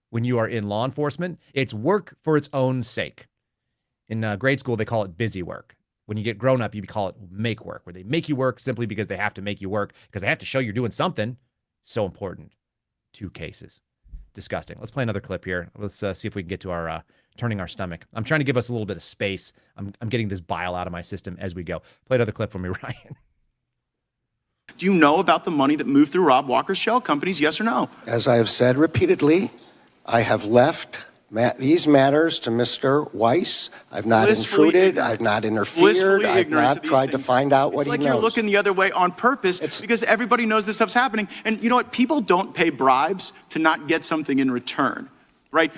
when you are in law enforcement. It's work for its own sake. In grade school, they call it busy work. When you get grown up, you call it make work, where they make you work simply because they have to make you work, because they have to show you're doing something. So important. 2 cases. Disgusting. Let's play another clip here. Let's see if we can get to our turning our stomach. I'm trying to give us a little bit of space. I'm getting this bile out of my system as we go. Play another clip for me, Ryan. Do you know about the money that moved through Rob Walker's shell companies, yes or no? As I have said repeatedly, I have left these matters to Mr. Weiss. I've not intruded. I've not interfered. I've not tried to find out what he knows. It's like you're looking the other way on purpose because everybody knows this stuff's happening. And you know what? People don't pay bribes to not get something in return. Right?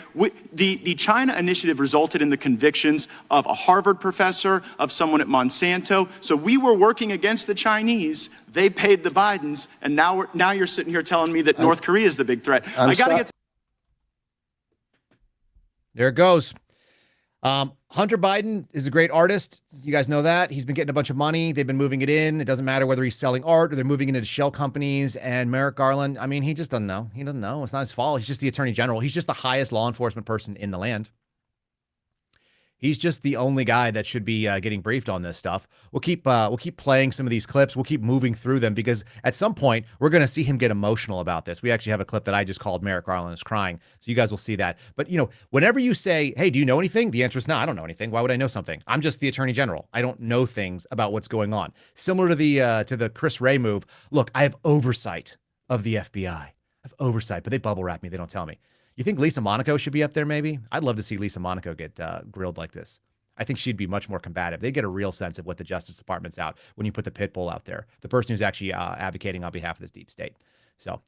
The China initiative resulted in the convictions of a Harvard professor, of someone at Monsanto. So we were working against the Chinese. They paid the Bidens. And now you're sitting here telling me that North Korea is the big threat. I got to get. There it goes. Hunter Biden is a great artist. You guys know that. He's been getting a bunch of money. They've been moving it in. It doesn't matter whether he's selling art or they're moving it into shell companies. And Merrick Garland, I mean, he just doesn't know. He doesn't know. It's not his fault. He's just the attorney general. He's just the highest law enforcement person in the land. He's just the only guy that should be getting briefed on this stuff. We'll keep playing some of these clips. We'll keep moving through them because at some point we're going to see him get emotional about this. We actually have a clip that I just called Merrick Garland is crying, so you guys will see that. But you know, whenever you say, "Hey, do you know anything?" the answer is no. I don't know anything. Why would I know something? I'm just the attorney general. I don't know things about what's going on. Similar to the Chris Wray move. Look, I have oversight of the FBI. I have oversight, but they bubble wrap me. They don't tell me. You think Lisa Monaco should be up there maybe? I'd love to see Lisa Monaco get grilled like this. I think she'd be much more combative. They get a real sense of what the Justice Department's out when you put the pit bull out there, the person who's actually advocating on behalf of this deep state. So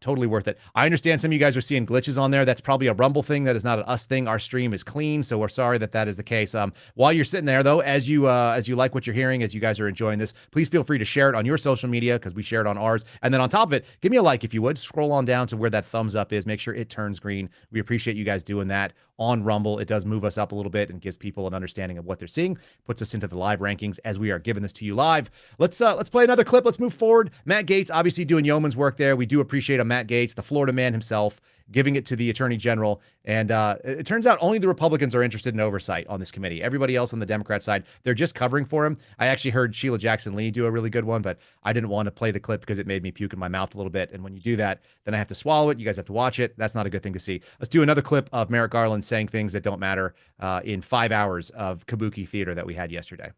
totally worth it. I understand some of you guys are seeing glitches on there. That's probably a Rumble thing. That is not an us thing. Our stream is clean, so we're sorry that is the case. While you're sitting there, though, as you like what you're hearing, as you guys are enjoying this, please feel free to share it on your social media because we share it on ours. And then on top of it, give me a like if you would. Scroll on down to where that thumbs up is. Make sure it turns green. We appreciate you guys doing that on Rumble. It does move us up a little bit and gives people an understanding of what they're seeing. Puts us into the live rankings as we are giving this to you live. Let's play another clip. Let's move forward. Matt Gaetz obviously doing yeoman's work there. We do appreciate a Matt Gaetz, the Florida man himself, giving it to the attorney general. And it turns out only the Republicans are interested in oversight on this committee. Everybody else on the Democrat side, they're just covering for him. I actually heard Sheila Jackson Lee do a really good one, but I didn't want to play the clip because it made me puke in my mouth a little bit. And when you do that, then I have to swallow it. You guys have to watch it. That's not a good thing to see. Let's do another clip of Merrick Garland saying things that don't matter in 5 hours of kabuki theater that we had yesterday.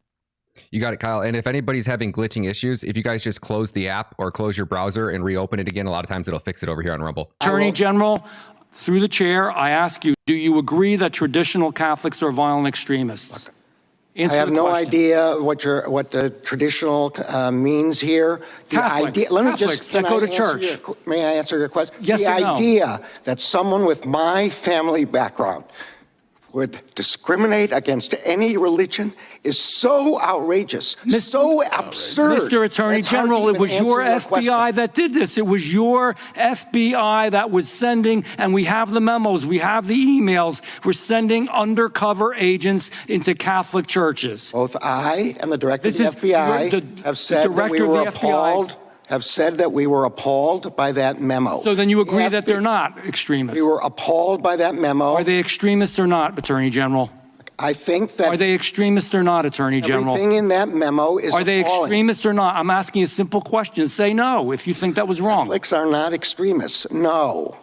You got it, Kyle. And if anybody's having glitching issues, if you guys just close the app or close your browser and reopen it again, a lot of times it'll fix it over here on Rumble. Attorney General, through the chair, I ask you, do you agree that traditional Catholics are violent extremists? I have no idea what the traditional means here. The idea. Let me just that go to church. May I answer your question? Yes the or no? idea that someone with my family background would discriminate against any religion is so outrageous, so absurd. Mr. Attorney General, it was your FBI that did this. It was your FBI that was sending, and we have the memos, we have the emails, we're sending undercover agents into Catholic churches. Both I and the director of the FBI have said that we were appalled. Have said that we were appalled by that memo. So then you agree that they're not extremists? We were appalled by that memo. Are they extremists or not, Attorney General? I think that... Are they extremists or not, Attorney General? Everything in that memo is Are they appalling. extremists or not? I'm asking a simple question. Say no if you think that was wrong. Catholics are not extremists. No.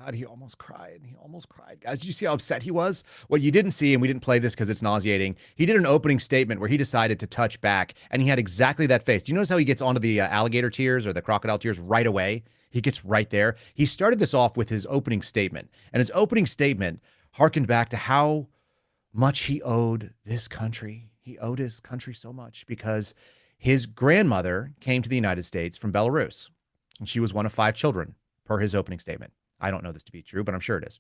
God, he almost cried. He almost cried. Guys, did you see how upset he was? What you didn't see, and we didn't play this because it's nauseating, he did an opening statement where he decided to touch back, and he had exactly that face. Do you notice how he gets onto the alligator tears or the crocodile tears right away? He gets right there. He started this off with his opening statement, and his opening statement harkened back to how much he owed this country. He owed his country so much because his grandmother came to the United States from Belarus, and she was one of 5 children, per his opening statement. I don't know this to be true, but I'm sure it is.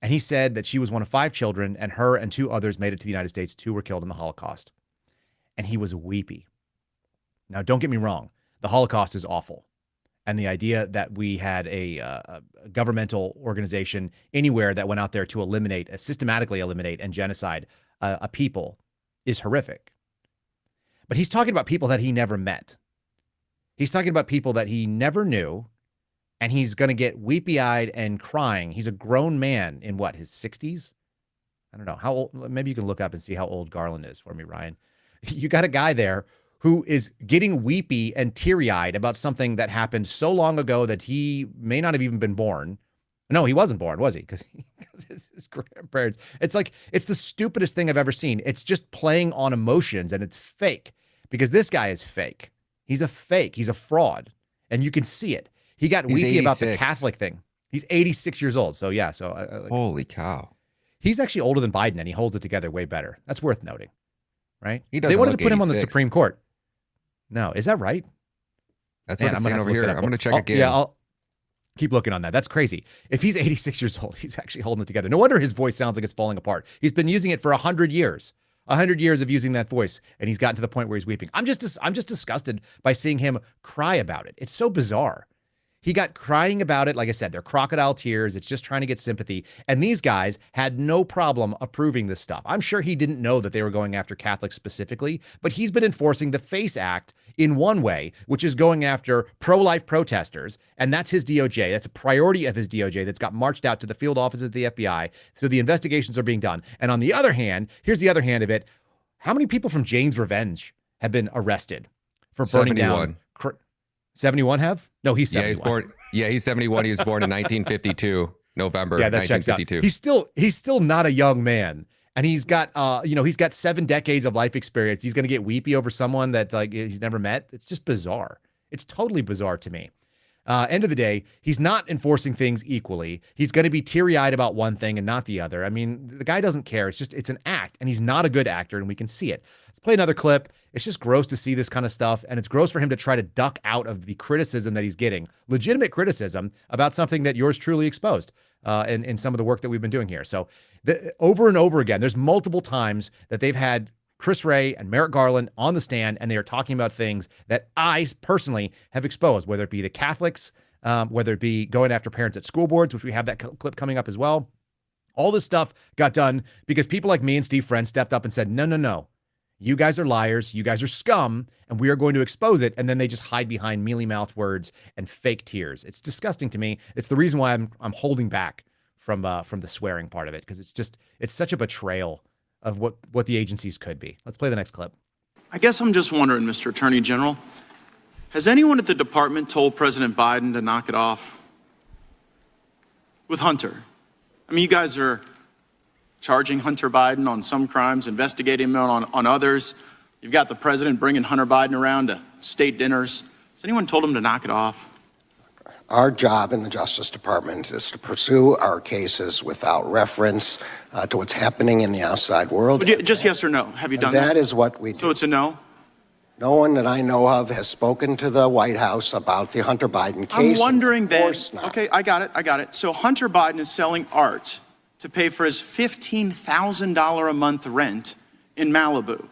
And he said that she was one of 5 children, and her and 2 others made it to the United States. 2 were killed in the Holocaust. And he was weepy. Now, don't get me wrong. The Holocaust is awful. And the idea that we had a governmental organization anywhere that went out there to systematically eliminate and genocide a people is horrific. But he's talking about people that he never met. He's talking about people that he never knew, and he's going to get weepy-eyed and crying. He's a grown man in what, his 60s? I don't know. How old? Maybe you can look up and see how old Garland is for me, Ryan. You got a guy there who is getting weepy and teary-eyed about something that happened so long ago that he may not have even been born. No, he wasn't born, was he? Because his grandparents. It's like, it's the stupidest thing I've ever seen. It's just playing on emotions, and it's fake. Because this guy is fake. He's a fake. He's a fraud. And you can see it. He got weepy about the Catholic thing. He's 86 years old. So, yeah. Holy cow. He's actually older than Biden, and he holds it together way better. That's worth noting. Right? He doesn't They wanted look to put him on the 86. Supreme Court. No. Is that right? That's what it's saying over here. I'm going to check again. Yeah, I'll keep looking on that. That's crazy. If he's 86 years old, he's actually holding it together. No wonder his voice sounds like it's falling apart. He's been using it for 100 years. 100 years of using that voice, and he's gotten to the point where he's weeping. I'm just disgusted by seeing him cry about it. It's so bizarre. He got crying about it. Like I said, they're crocodile tears. It's just trying to get sympathy. And these guys had no problem approving this stuff. I'm sure he didn't know that they were going after Catholics specifically, but he's been enforcing the FACE Act in one way, which is going after pro-life protesters. And that's his DOJ. That's a priority of his DOJ that's got marched out to the field offices of the FBI. So the investigations are being done. And on the other hand, here's the other hand of it. How many people from Jane's Revenge have been arrested for burning 71. down? 71 have? No, he's 71. He's 71. He was born in 1952, November 1952. He's still not a young man. And he's got, he's got 7 decades of life experience. He's going to get weepy over someone that he's never met. It's just bizarre. It's totally bizarre to me. End of the day, he's not enforcing things equally. He's going to be teary-eyed about one thing and not the other. I mean, the guy doesn't care. It's an act, and he's not a good actor, and we can see it. Let's play another clip. It's just gross to see this kind of stuff, and it's gross for him to try to duck out of the criticism that he's getting, legitimate criticism about something that yours truly exposed in some of the work that we've been doing here. So over and over again, there's multiple times that they've had Chris Wray and Merrick Garland on the stand, and they are talking about things that I personally have exposed, whether it be the Catholics, whether it be going after parents at school boards, which we have that clip coming up as well. All this stuff got done because people like me and Steve Friend stepped up and said, no. You guys are liars. You guys are scum, and we are going to expose it. And then they just hide behind mealy-mouthed words and fake tears. It's disgusting to me. It's the reason why I'm holding back from the swearing part of it, because it's such a betrayal of what the agencies could be. Let's play the next clip. I guess I'm just wondering, Mr. Attorney General, has anyone at the department told President Biden to knock it off with Hunter? I mean, you guys are charging Hunter Biden on some crimes, investigating him on others. You've got the president bringing Hunter Biden around to state dinners. Has anyone told him to knock it off? Our job in the Justice Department is to pursue our cases without reference to what's happening in the outside world. Just yes or no. Have you done that? That is what we do. So it's a no? No one that I know of has spoken to the White House about the Hunter Biden case. I'm wondering then. Of course not. Okay, I got it. So Hunter Biden is selling art to pay for his $15,000 a month rent in Malibu.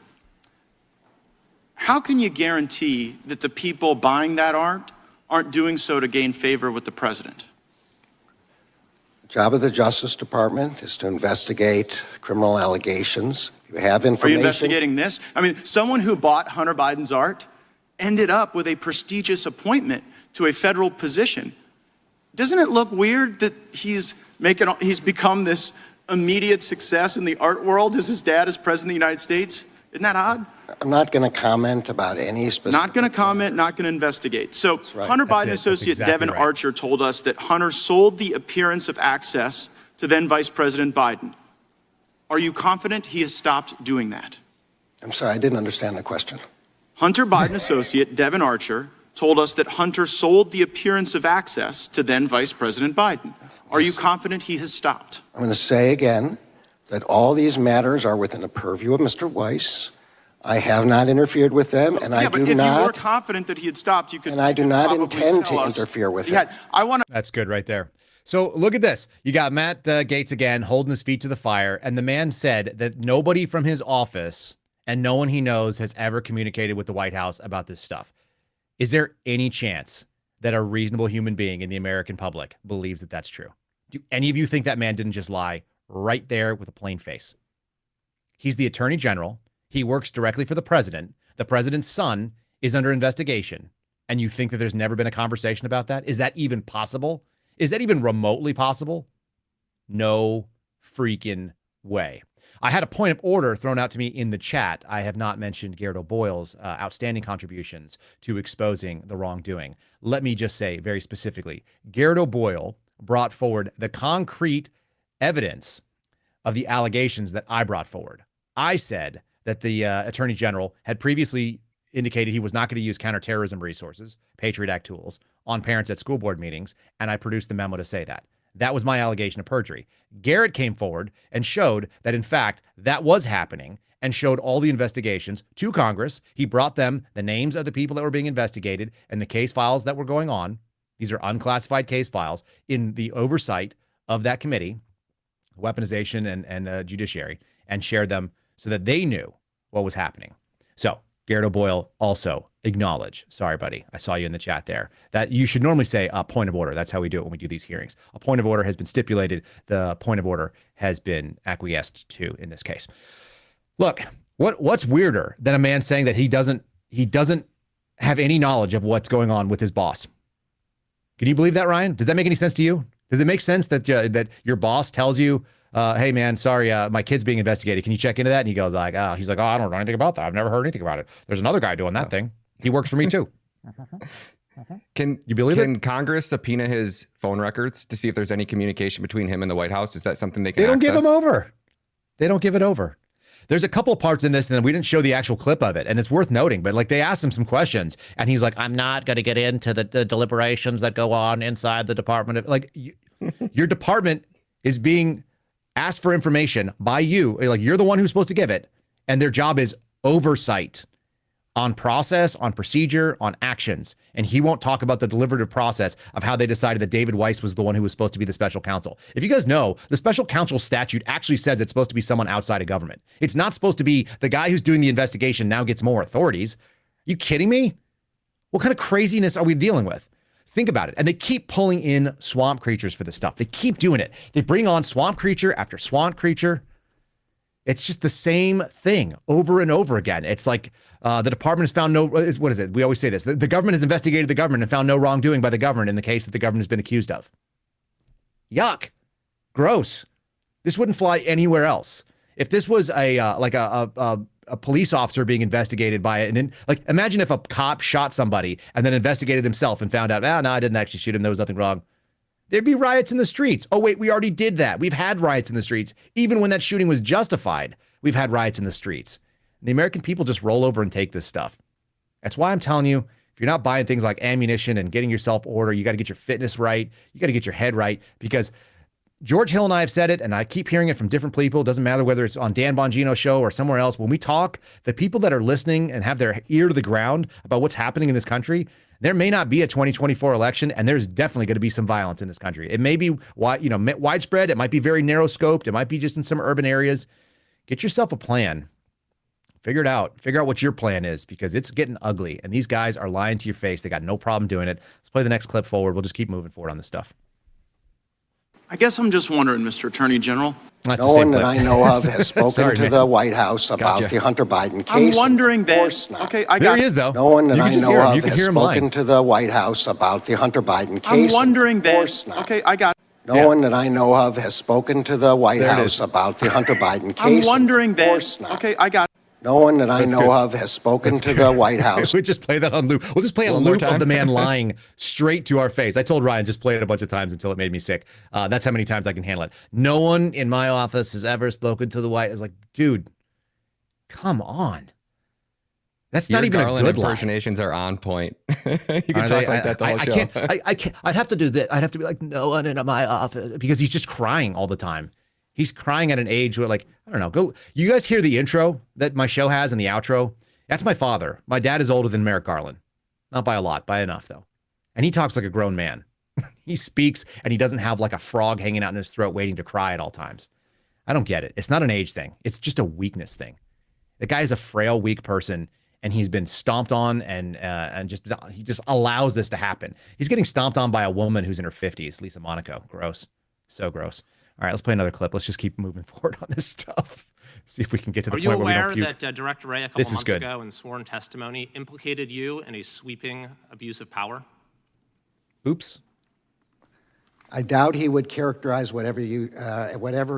How can you guarantee that the people buying that art aren't doing so to gain favor with the president? The job of the Justice Department is to investigate criminal allegations. You have information. Are you investigating this? I mean, someone who bought Hunter Biden's art ended up with a prestigious appointment to a federal position. Doesn't it look weird that he's become this immediate success in the art world as his dad is president of the United States? Isn't that odd? I'm not going to comment about any specific. Not going to comment, not going to investigate. So Hunter Biden associate Devin Archer told us that Hunter sold the appearance of access to then Vice President Biden. Are you confident he has stopped doing that? I'm sorry, I didn't understand the question. Hunter Biden associate Devin Archer told us that Hunter sold the appearance of access to then Vice President Biden. Are you confident he has stopped? I'm going to say again that all these matters are within the purview of Mr. Weiss. I have not interfered with them, and I do not. But if you were confident that he had stopped, you could. And I do not intend to interfere with him. That's good right there. So look at this. You got Matt Gaetz again holding his feet to the fire, and the man said that nobody from his office and no one he knows has ever communicated with the White House about this stuff. Is there any chance that a reasonable human being in the American public believes that that's true? Do any of you think that man didn't just lie right there with a plain face? He's the Attorney General. He works directly for the president. The president's son is under investigation. And you think that there's never been a conversation about that? Is that even possible? Is that even remotely possible? No freaking way. I had a point of order thrown out to me in the chat. I have not mentioned Garrett O'Boyle's outstanding contributions to exposing the wrongdoing. Let me just say very specifically, Garrett O'Boyle brought forward the concrete evidence of the allegations that I brought forward. I said that the Attorney General had previously indicated he was not going to use counterterrorism resources, Patriot Act tools, on parents at school board meetings, and I produced the memo to say that. That was my allegation of perjury. Garrett came forward and showed that, in fact, that was happening and showed all the investigations to Congress. He brought them the names of the people that were being investigated and the case files that were going on. These are unclassified case files in the oversight of that committee, weaponization and judiciary, and shared them so that they knew what was happening. So Garrett O'Boyle also acknowledge. Sorry, buddy. I saw you in the chat there. That you should normally say a point of order. That's how we do it when we do these hearings. A point of order has been stipulated. The point of order has been acquiesced to in this case. Look, what's weirder than a man saying that he doesn't have any knowledge of what's going on with his boss? Can you believe that, Ryan? Does that make any sense to you? Does it make sense that that your boss tells you, hey man, sorry, my kid's being investigated. Can you check into that? And he goes like, I don't know anything about that. I've never heard anything about it. There's another guy doing that thing. He works for me too. Can you believe it? Can Congress subpoena his phone records to see if there's any communication between him and the White House? Is that something they can They don't access? give him over. They don't give it over. There's a couple of parts in this, and then we didn't show the actual clip of it, and it's worth noting, but like they asked him some questions, and he's like, I'm not going to get into the deliberations that go on inside the Department of, like, your department is being asked for information by you, like you're the one who's supposed to give it, and their job is oversight on process, on procedure, on actions. And he won't talk about the deliberative process of how they decided that David Weiss was the one who was supposed to be the special counsel. If you guys know, the special counsel statute actually says it's supposed to be someone outside of government. It's not supposed to be the guy who's doing the investigation now gets more authorities. You kidding me? What kind of craziness are we dealing with? Think about it. And they keep pulling in swamp creatures for this stuff. They keep doing it. They bring on swamp creature after swamp creature. It's just the same thing over and over again. It's like the department has found no, what is it? We always say this. The government has investigated the government and found no wrongdoing by the government in the case that the government has been accused of. Yuck. Gross. This wouldn't fly anywhere else. If this was a police officer being investigated by it, and like imagine if a cop shot somebody and then investigated himself and found out, no, I didn't actually shoot him. There was nothing wrong. There'd be riots in the streets. Oh, wait, we already did that. We've had riots in the streets. Even when that shooting was justified, we've had riots in the streets. The American people just roll over and take this stuff. That's why I'm telling you, if you're not buying things like ammunition and getting yourself order, you got to get your fitness right. You got to get your head right, because George Hill and I have said it, and I keep hearing it from different people. It doesn't matter whether it's on Dan Bongino's show or somewhere else. When we talk, the people that are listening and have their ear to the ground about what's happening in this country, there may not be a 2024 election, and there's definitely going to be some violence in this country. It may be widespread. It might be very narrow scoped. It might be just in some urban areas. Get yourself a plan. Figure it out. Figure out what your plan is, because it's getting ugly, and these guys are lying to your face. They got no problem doing it. Let's play the next clip forward. We'll just keep moving forward on this stuff. I guess I'm just wondering, Mr. Attorney General. No one that I know of has spoken to the White House about the Hunter Biden case. I'm wondering that. Okay, I got there he is, though. No one that I know of has spoken to the White House about the Hunter Biden case. I'm wondering that. Okay, I got. No one that I know of has spoken to the White House about the Hunter Biden case. I'm wondering that. Okay, I got. No one that I know of has spoken to the White House. We just play that on loop. We'll just play a loop of the man lying straight to our face. I told Ryan, just play it a bunch of times until it made me sick. That's how many times I can handle it. No one in my office has ever spoken to the White House. Like, dude, come on. That's not even Garland a good lie. Impersonations are on point. You can talk like that the whole show. I can't. I'd have to do that. I'd have to be like, no one in my office, because he's just crying all the time. He's crying at an age where, like, I don't know. Go. You guys hear the intro that my show has and the outro? That's my father. My dad is older than Merrick Garland. Not by a lot, by enough, though. And he talks like a grown man. He speaks, and he doesn't have like a frog hanging out in his throat waiting to cry at all times. I don't get it. It's not an age thing. It's just a weakness thing. The guy is a frail, weak person, and he's been stomped on, and he just allows this to happen. He's getting stomped on by a woman who's in her 50s, Lisa Monaco. Gross. So gross. All right, let's play another clip. Let's just keep moving forward on this stuff. See if we can get to the point where we don't puke. Are you aware that Director Wray a couple months ago in sworn testimony implicated you in a sweeping abuse of power? Oops. I doubt he would characterize whatever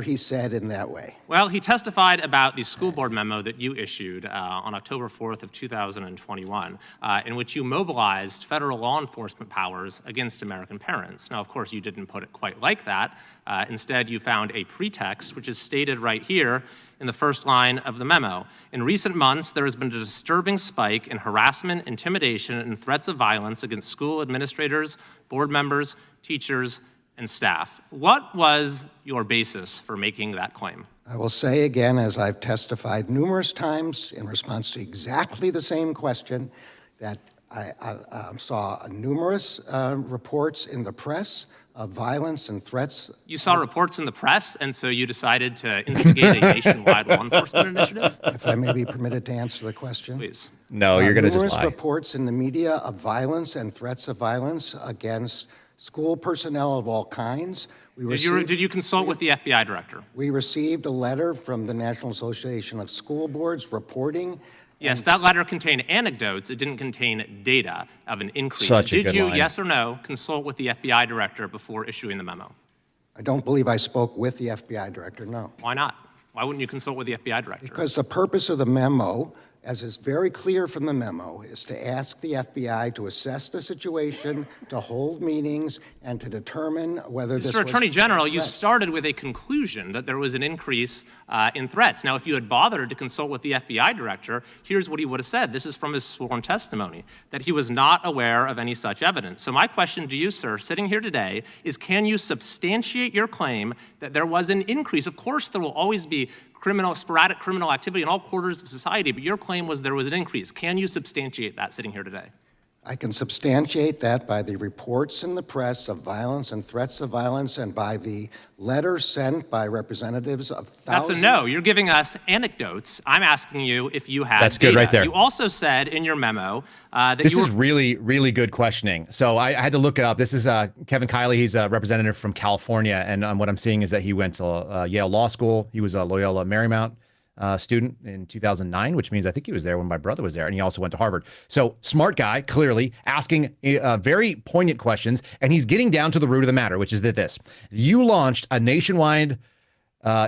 he said in that way. Well, he testified about the school board memo that you issued on October 4th of 2021, in which you mobilized federal law enforcement powers against American parents. Now, of course, you didn't put it quite like that. Instead, you found a pretext, which is stated right here in the first line of the memo. In recent months, there has been a disturbing spike in harassment, intimidation, and threats of violence against school administrators, board members, teachers, and staff. What was your basis for making that claim? I will say again, as I've testified numerous times in response to exactly the same question, that I saw numerous reports in the press of violence and threats. You saw reports in the press, and so you decided to instigate a nationwide law enforcement initiative? If I may be permitted to answer the question. Please. No, you're going to just lie. Numerous reports in the media of violence and threats of violence against school personnel of all kinds. Did you consult with the FBI director? We received a letter from the National Association of School Boards reporting. Yes, that letter contained anecdotes. It didn't contain data of an increase. Did you, yes or no, consult with the FBI director before issuing the memo? I don't believe I spoke with the FBI director, no. Why not? Why wouldn't you consult with the FBI director? Because the purpose of the memo, as is very clear from the memo, is to ask the FBI to assess the situation, to hold meetings, and to determine whether this was... Mr. Attorney General, you started with a conclusion that there was an increase in threats. Now, if you had bothered to consult with the FBI director, here's what he would have said. This is from his sworn testimony, that he was not aware of any such evidence. So my question to you, sir, sitting here today, is can you substantiate your claim that there was an increase? Of course, there will always be sporadic criminal activity in all quarters of society, but your claim was there was an increase. Can you substantiate that sitting here today? I can substantiate that by the reports in the press of violence and threats of violence and by the letters sent by representatives of thousands. That's a no. You're giving us anecdotes. I'm asking you if you have That's data. good right there. You also said in your memo that this is really, really good questioning. So I had to look it up. This is Kevin Kiley. He's a representative from California. And what I'm seeing is that he went to Yale Law School. He was a Loyola Marymount student in 2009, which means I think he was there when my brother was there, and he also went to Harvard. So smart guy, clearly asking very poignant questions, and he's getting down to the root of the matter, which is that you launched a nationwide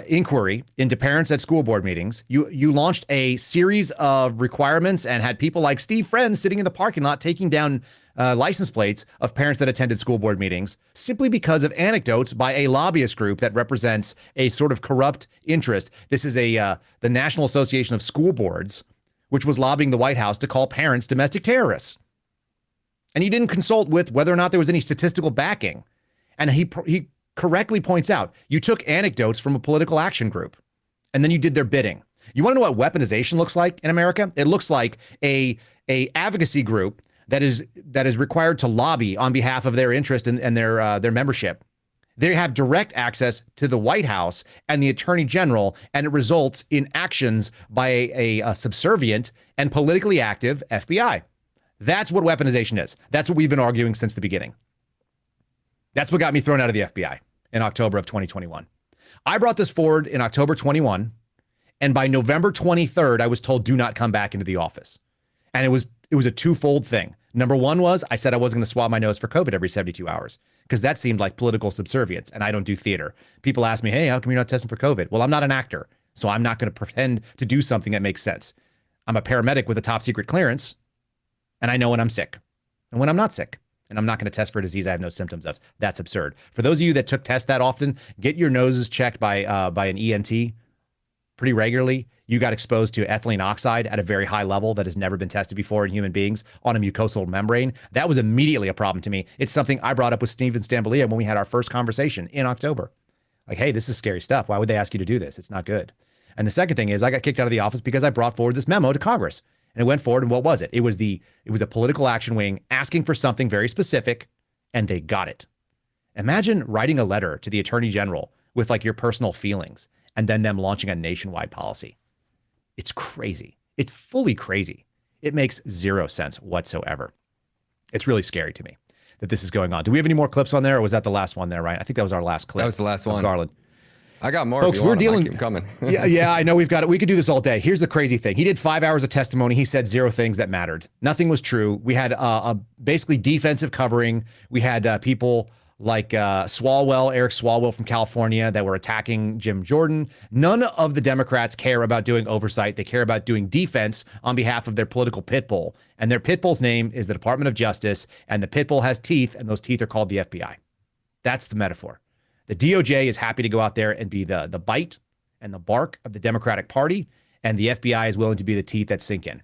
inquiry into parents at school board meetings. You launched a series of requirements and had people like Steve Friend sitting in the parking lot taking down license plates of parents that attended school board meetings simply because of anecdotes by a lobbyist group that represents a sort of corrupt interest. This is the National Association of School Boards, which was lobbying the White House to call parents domestic terrorists. And he didn't consult with whether or not there was any statistical backing. And he correctly points out, you took anecdotes from a political action group, and then you did their bidding. You want to know what weaponization looks like in America? It looks like a advocacy group that is required to lobby on behalf of their interest and their membership. They have direct access to the White House and the Attorney General, and it results in actions by a subservient and politically active FBI. That's what weaponization is. That's what we've been arguing since the beginning. That's what got me thrown out of the FBI in October of 2021. I brought this forward in October 21, and by November 23rd, I was told, do not come back into the office. And it was a twofold thing. Number one was I said I wasn't going to swab my nose for COVID every 72 hours because that seemed like political subservience, and I don't do theater. People ask me, hey, how come you're not testing for COVID? Well, I'm not an actor. So I'm not going to pretend to do something that makes sense. I'm a paramedic with a top secret clearance, and I know when I'm sick and when I'm not sick. And I'm not going to test for a disease I have no symptoms of. That's absurd. For those of you that took tests that often, get your noses checked by an ENT pretty regularly. You got exposed to ethylene oxide at a very high level that has never been tested before in human beings on a mucosal membrane. That was immediately a problem to me. It's something I brought up with Steven Stambolia when we had our first conversation in October. Like, hey, this is scary stuff. Why would they ask you to do this? It's not good. And the second thing is I got kicked out of the office because I brought forward this memo to Congress. And it went forward, and what was it? It was a political action wing asking for something very specific, and they got it. Imagine writing a letter to the Attorney General with like your personal feelings and then them launching a nationwide policy. It's crazy. It's fully crazy. It makes zero sense whatsoever. It's really scary to me that this is going on. Do we have any more clips on there, or was that the last one there, Ryan? I think that was our last clip. That was the last one. Garland. I got more. Folks, we're dealing. Keep them coming. yeah, I know we've got it. We could do this all day. Here's the crazy thing. He did 5 hours of testimony. He said 0 things that mattered. Nothing was true. We had a basically defensive covering. We had people like Eric Swalwell from California that were attacking Jim Jordan. None of the Democrats care about doing oversight. They care about doing defense on behalf of their political pit bull. And their pit bull's name is the Department of Justice. And the pit bull has teeth, and those teeth are called the FBI. That's the metaphor. The DOJ is happy to go out there and be the bite and the bark of the Democratic Party, and the FBI is willing to be the teeth that sink in.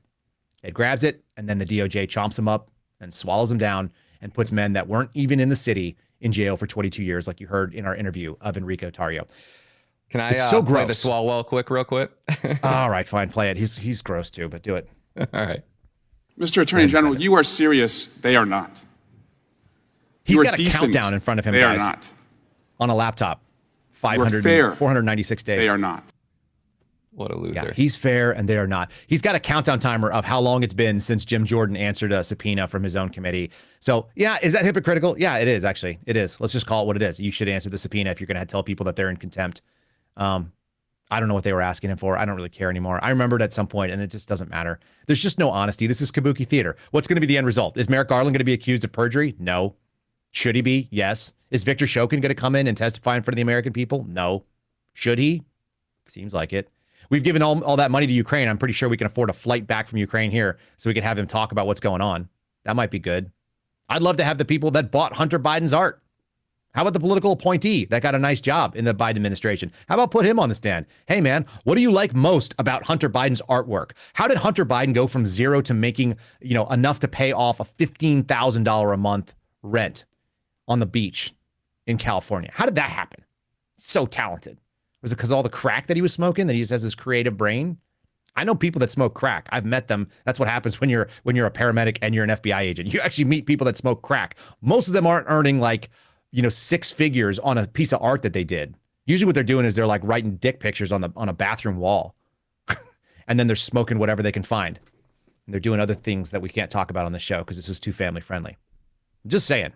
It grabs it, and then the DOJ chomps them up and swallows them down and puts men that weren't even in the city in jail for 22 years, like you heard in our interview of Enrico Tarrio. Can I so play the gross. Swalwell real quick? All right, fine, play it. He's gross too, but do it. All right. Mr. Attorney General, you are serious. They are not. He's got a countdown in front of him, they guys. They are not. On a laptop. 496 days. They are not. What a loser. Yeah, he's fair and they are not. He's got a countdown timer of how long it's been since Jim Jordan answered a subpoena from his own committee. So, yeah, is that hypocritical? Yeah, it is, actually. It is. Let's just call it what it is. You should answer the subpoena if you're going to tell people that they're in contempt. I don't know what they were asking him for. I don't really care anymore. I remembered at some point, and it just doesn't matter. There's just no honesty. This is kabuki theater. What's going to be the end result? Is Merrick Garland going to be accused of perjury? No. Should he be? Yes. Is Victor Shokin going to come in and testify in front of the American people? No. Should he? Seems like it. We've given all that money to Ukraine. I'm pretty sure we can afford a flight back from Ukraine here so we can have him talk about what's going on. That might be good. I'd love to have the people that bought Hunter Biden's art. How about the political appointee that got a nice job in the Biden administration? How about put him on the stand? Hey, man, what do you like most about Hunter Biden's artwork? How did Hunter Biden go from zero to making, enough to pay off a $15,000 a month rent on the beach in California? How did that happen? So talented. Was it because all the crack that he was smoking, that he just has this creative brain? I know people that smoke crack. I've met them. That's what happens when you're a paramedic and you're an FBI agent. You actually meet people that smoke crack. Most of them aren't earning 6 figures on a piece of art that they did. Usually what they're doing is they're like writing dick pictures on a bathroom wall. And then they're smoking whatever they can find. And they're doing other things that we can't talk about on the show because this is too family friendly. I'm just saying.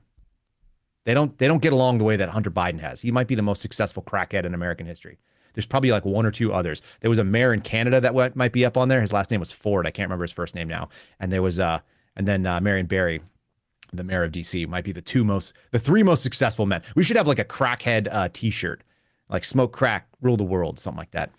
They don't get along the way that Hunter Biden has. He might be the most successful crackhead in American history. There's probably one or two others. There was a mayor in Canada that might be up on there. His last name was Ford. I can't remember his first name now. And there was Marion Barry, the mayor of DC, might be the three most successful men. We should have a crackhead T-shirt, like smoke crack, rule the world, something like that.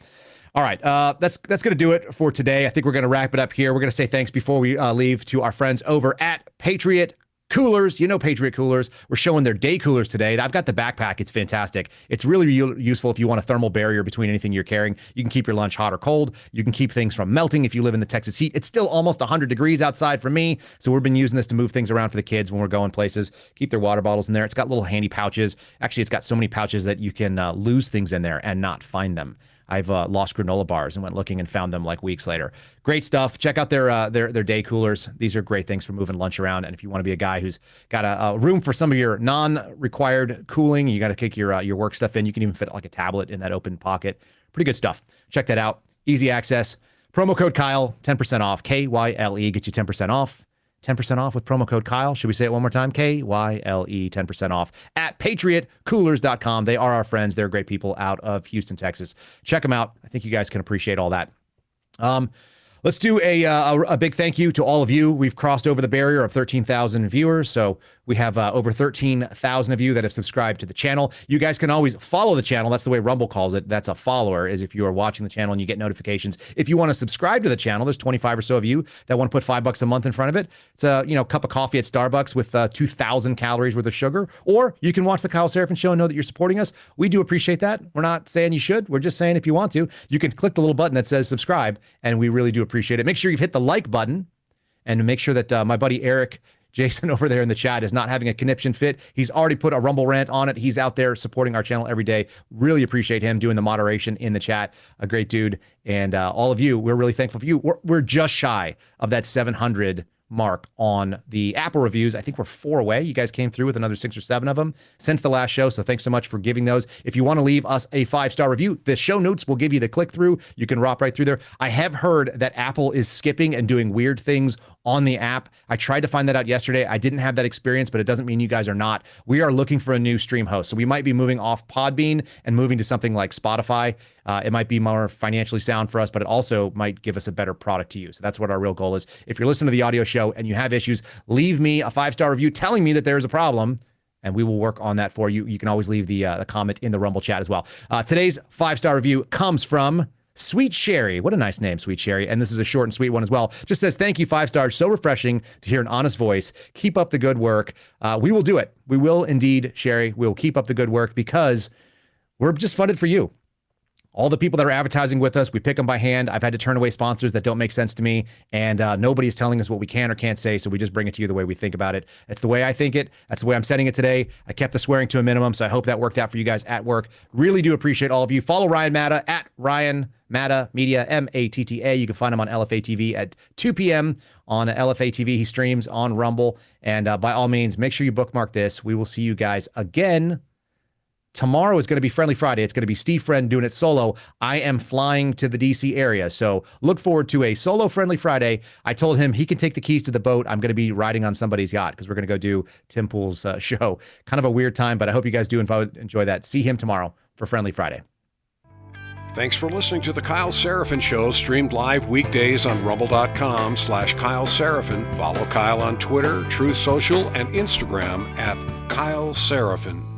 All right, that's going to do it for today. I think we're going to wrap it up here. We're going to say thanks before we leave to our friends over at Patriot Coolers. Patriot Coolers. We're showing their day coolers today. I've got the backpack. It's fantastic. It's really useful if you want a thermal barrier between anything you're carrying. You can keep your lunch hot or cold. You can keep things from melting if you live in the Texas heat. It's still almost 100 degrees outside for me, so we've been using this to move things around for the kids when we're going places. Keep their water bottles in there. It's got little handy pouches. Actually, it's got so many pouches that you can lose things in there and not find them. I've lost granola bars and went looking and found them weeks later. Great stuff. Check out their day coolers. These are great things for moving lunch around. And if you want to be a guy who's got a room for some of your non-required cooling, you got to kick your work stuff in. You can even fit a tablet in that open pocket. Pretty good stuff. Check that out. Easy access. Promo code Kyle, 10% off. KYLE gets you 10% off. 10% off with promo code Kyle. Should we say it one more time? KYLE, 10% off at patriotcoolers.com. They are our friends. They're great people out of Houston, Texas. Check them out. I think you guys can appreciate all that. Let's do a big thank you to all of you. We've crossed over the barrier of 13,000 viewers, so We have over 13,000 of you that have subscribed to the channel. You guys can always follow the channel. That's the way Rumble calls it. That's a follower, is if you are watching the channel and you get notifications. If you want to subscribe to the channel, there's 25 or so of you that want to put $5 a month in front of it. It's a cup of coffee at Starbucks with 2,000 calories worth of sugar. Or you can watch the Kyle Seraphin Show and know that you're supporting us. We do appreciate that. We're not saying you should. We're just saying if you want to, you can click the little button that says subscribe, and we really do appreciate it. Make sure you've hit the like button, and make sure that my buddy Eric Jason over there in the chat is not having a conniption fit. He's already put a Rumble rant on it. He's out there supporting our channel every day. Really appreciate him doing the moderation in the chat. A great dude. And all of you, we're really thankful for you. We're just shy of that 700 mark on the Apple reviews. I think we're 4 away. You guys came through with another 6 or 7 of them since the last show. So thanks so much for giving those. If you want to leave us a 5-star review, the show notes will give you the click through. You can hop right through there. I have heard that Apple is skipping and doing weird things on the app. I tried to find that out yesterday. I didn't have that experience, but it doesn't mean you guys are not. We are looking for a new stream host. So we might be moving off Podbean and moving to something like Spotify. It might be more financially sound for us, but it also might give us a better product to use. So that's what our real goal is. If you're listening to the audio show and you have issues, leave me a 5-star review telling me that there's a problem, and we will work on that for you. You can always leave the comment in the Rumble chat as well. Today's 5-star review comes from Sweet Sherry. What a nice name, Sweet Sherry. And this is a short and sweet one as well. Just says, thank you, 5 stars. So refreshing to hear an honest voice. Keep up the good work. We will do it. We will indeed, Sherry. We'll keep up the good work because we're just funded for you. All the people that are advertising with us, we pick them by hand. I've had to turn away sponsors that don't make sense to me, and nobody's telling us what we can or can't say, so we just bring it to you the way we think about it. It's the way I think it. That's the way I'm setting it today. I kept the swearing to a minimum, so I hope that worked out for you guys at work. Really do appreciate all of you. Follow Ryan Matta at Ryan Matta Media, M-A-T-T-A. You can find him on LFA TV at 2 p.m. on LFA TV. He streams on Rumble, and by all means, make sure you bookmark this. We will see you guys again. Tomorrow is going to be Friendly Friday. It's going to be Steve Friend doing it solo. I am flying to the D.C. area, so look forward to a solo Friendly Friday. I told him he can take the keys to the boat. I'm going to be riding on somebody's yacht because we're going to go do Tim Pool's show. Kind of a weird time, but I hope you guys do enjoy that. See him tomorrow for Friendly Friday. Thanks for listening to The Kyle Seraphin Show, streamed live weekdays on rumble.com/Kyle Seraphin. Follow Kyle on Twitter, Truth Social, and Instagram at Kyle Seraphin.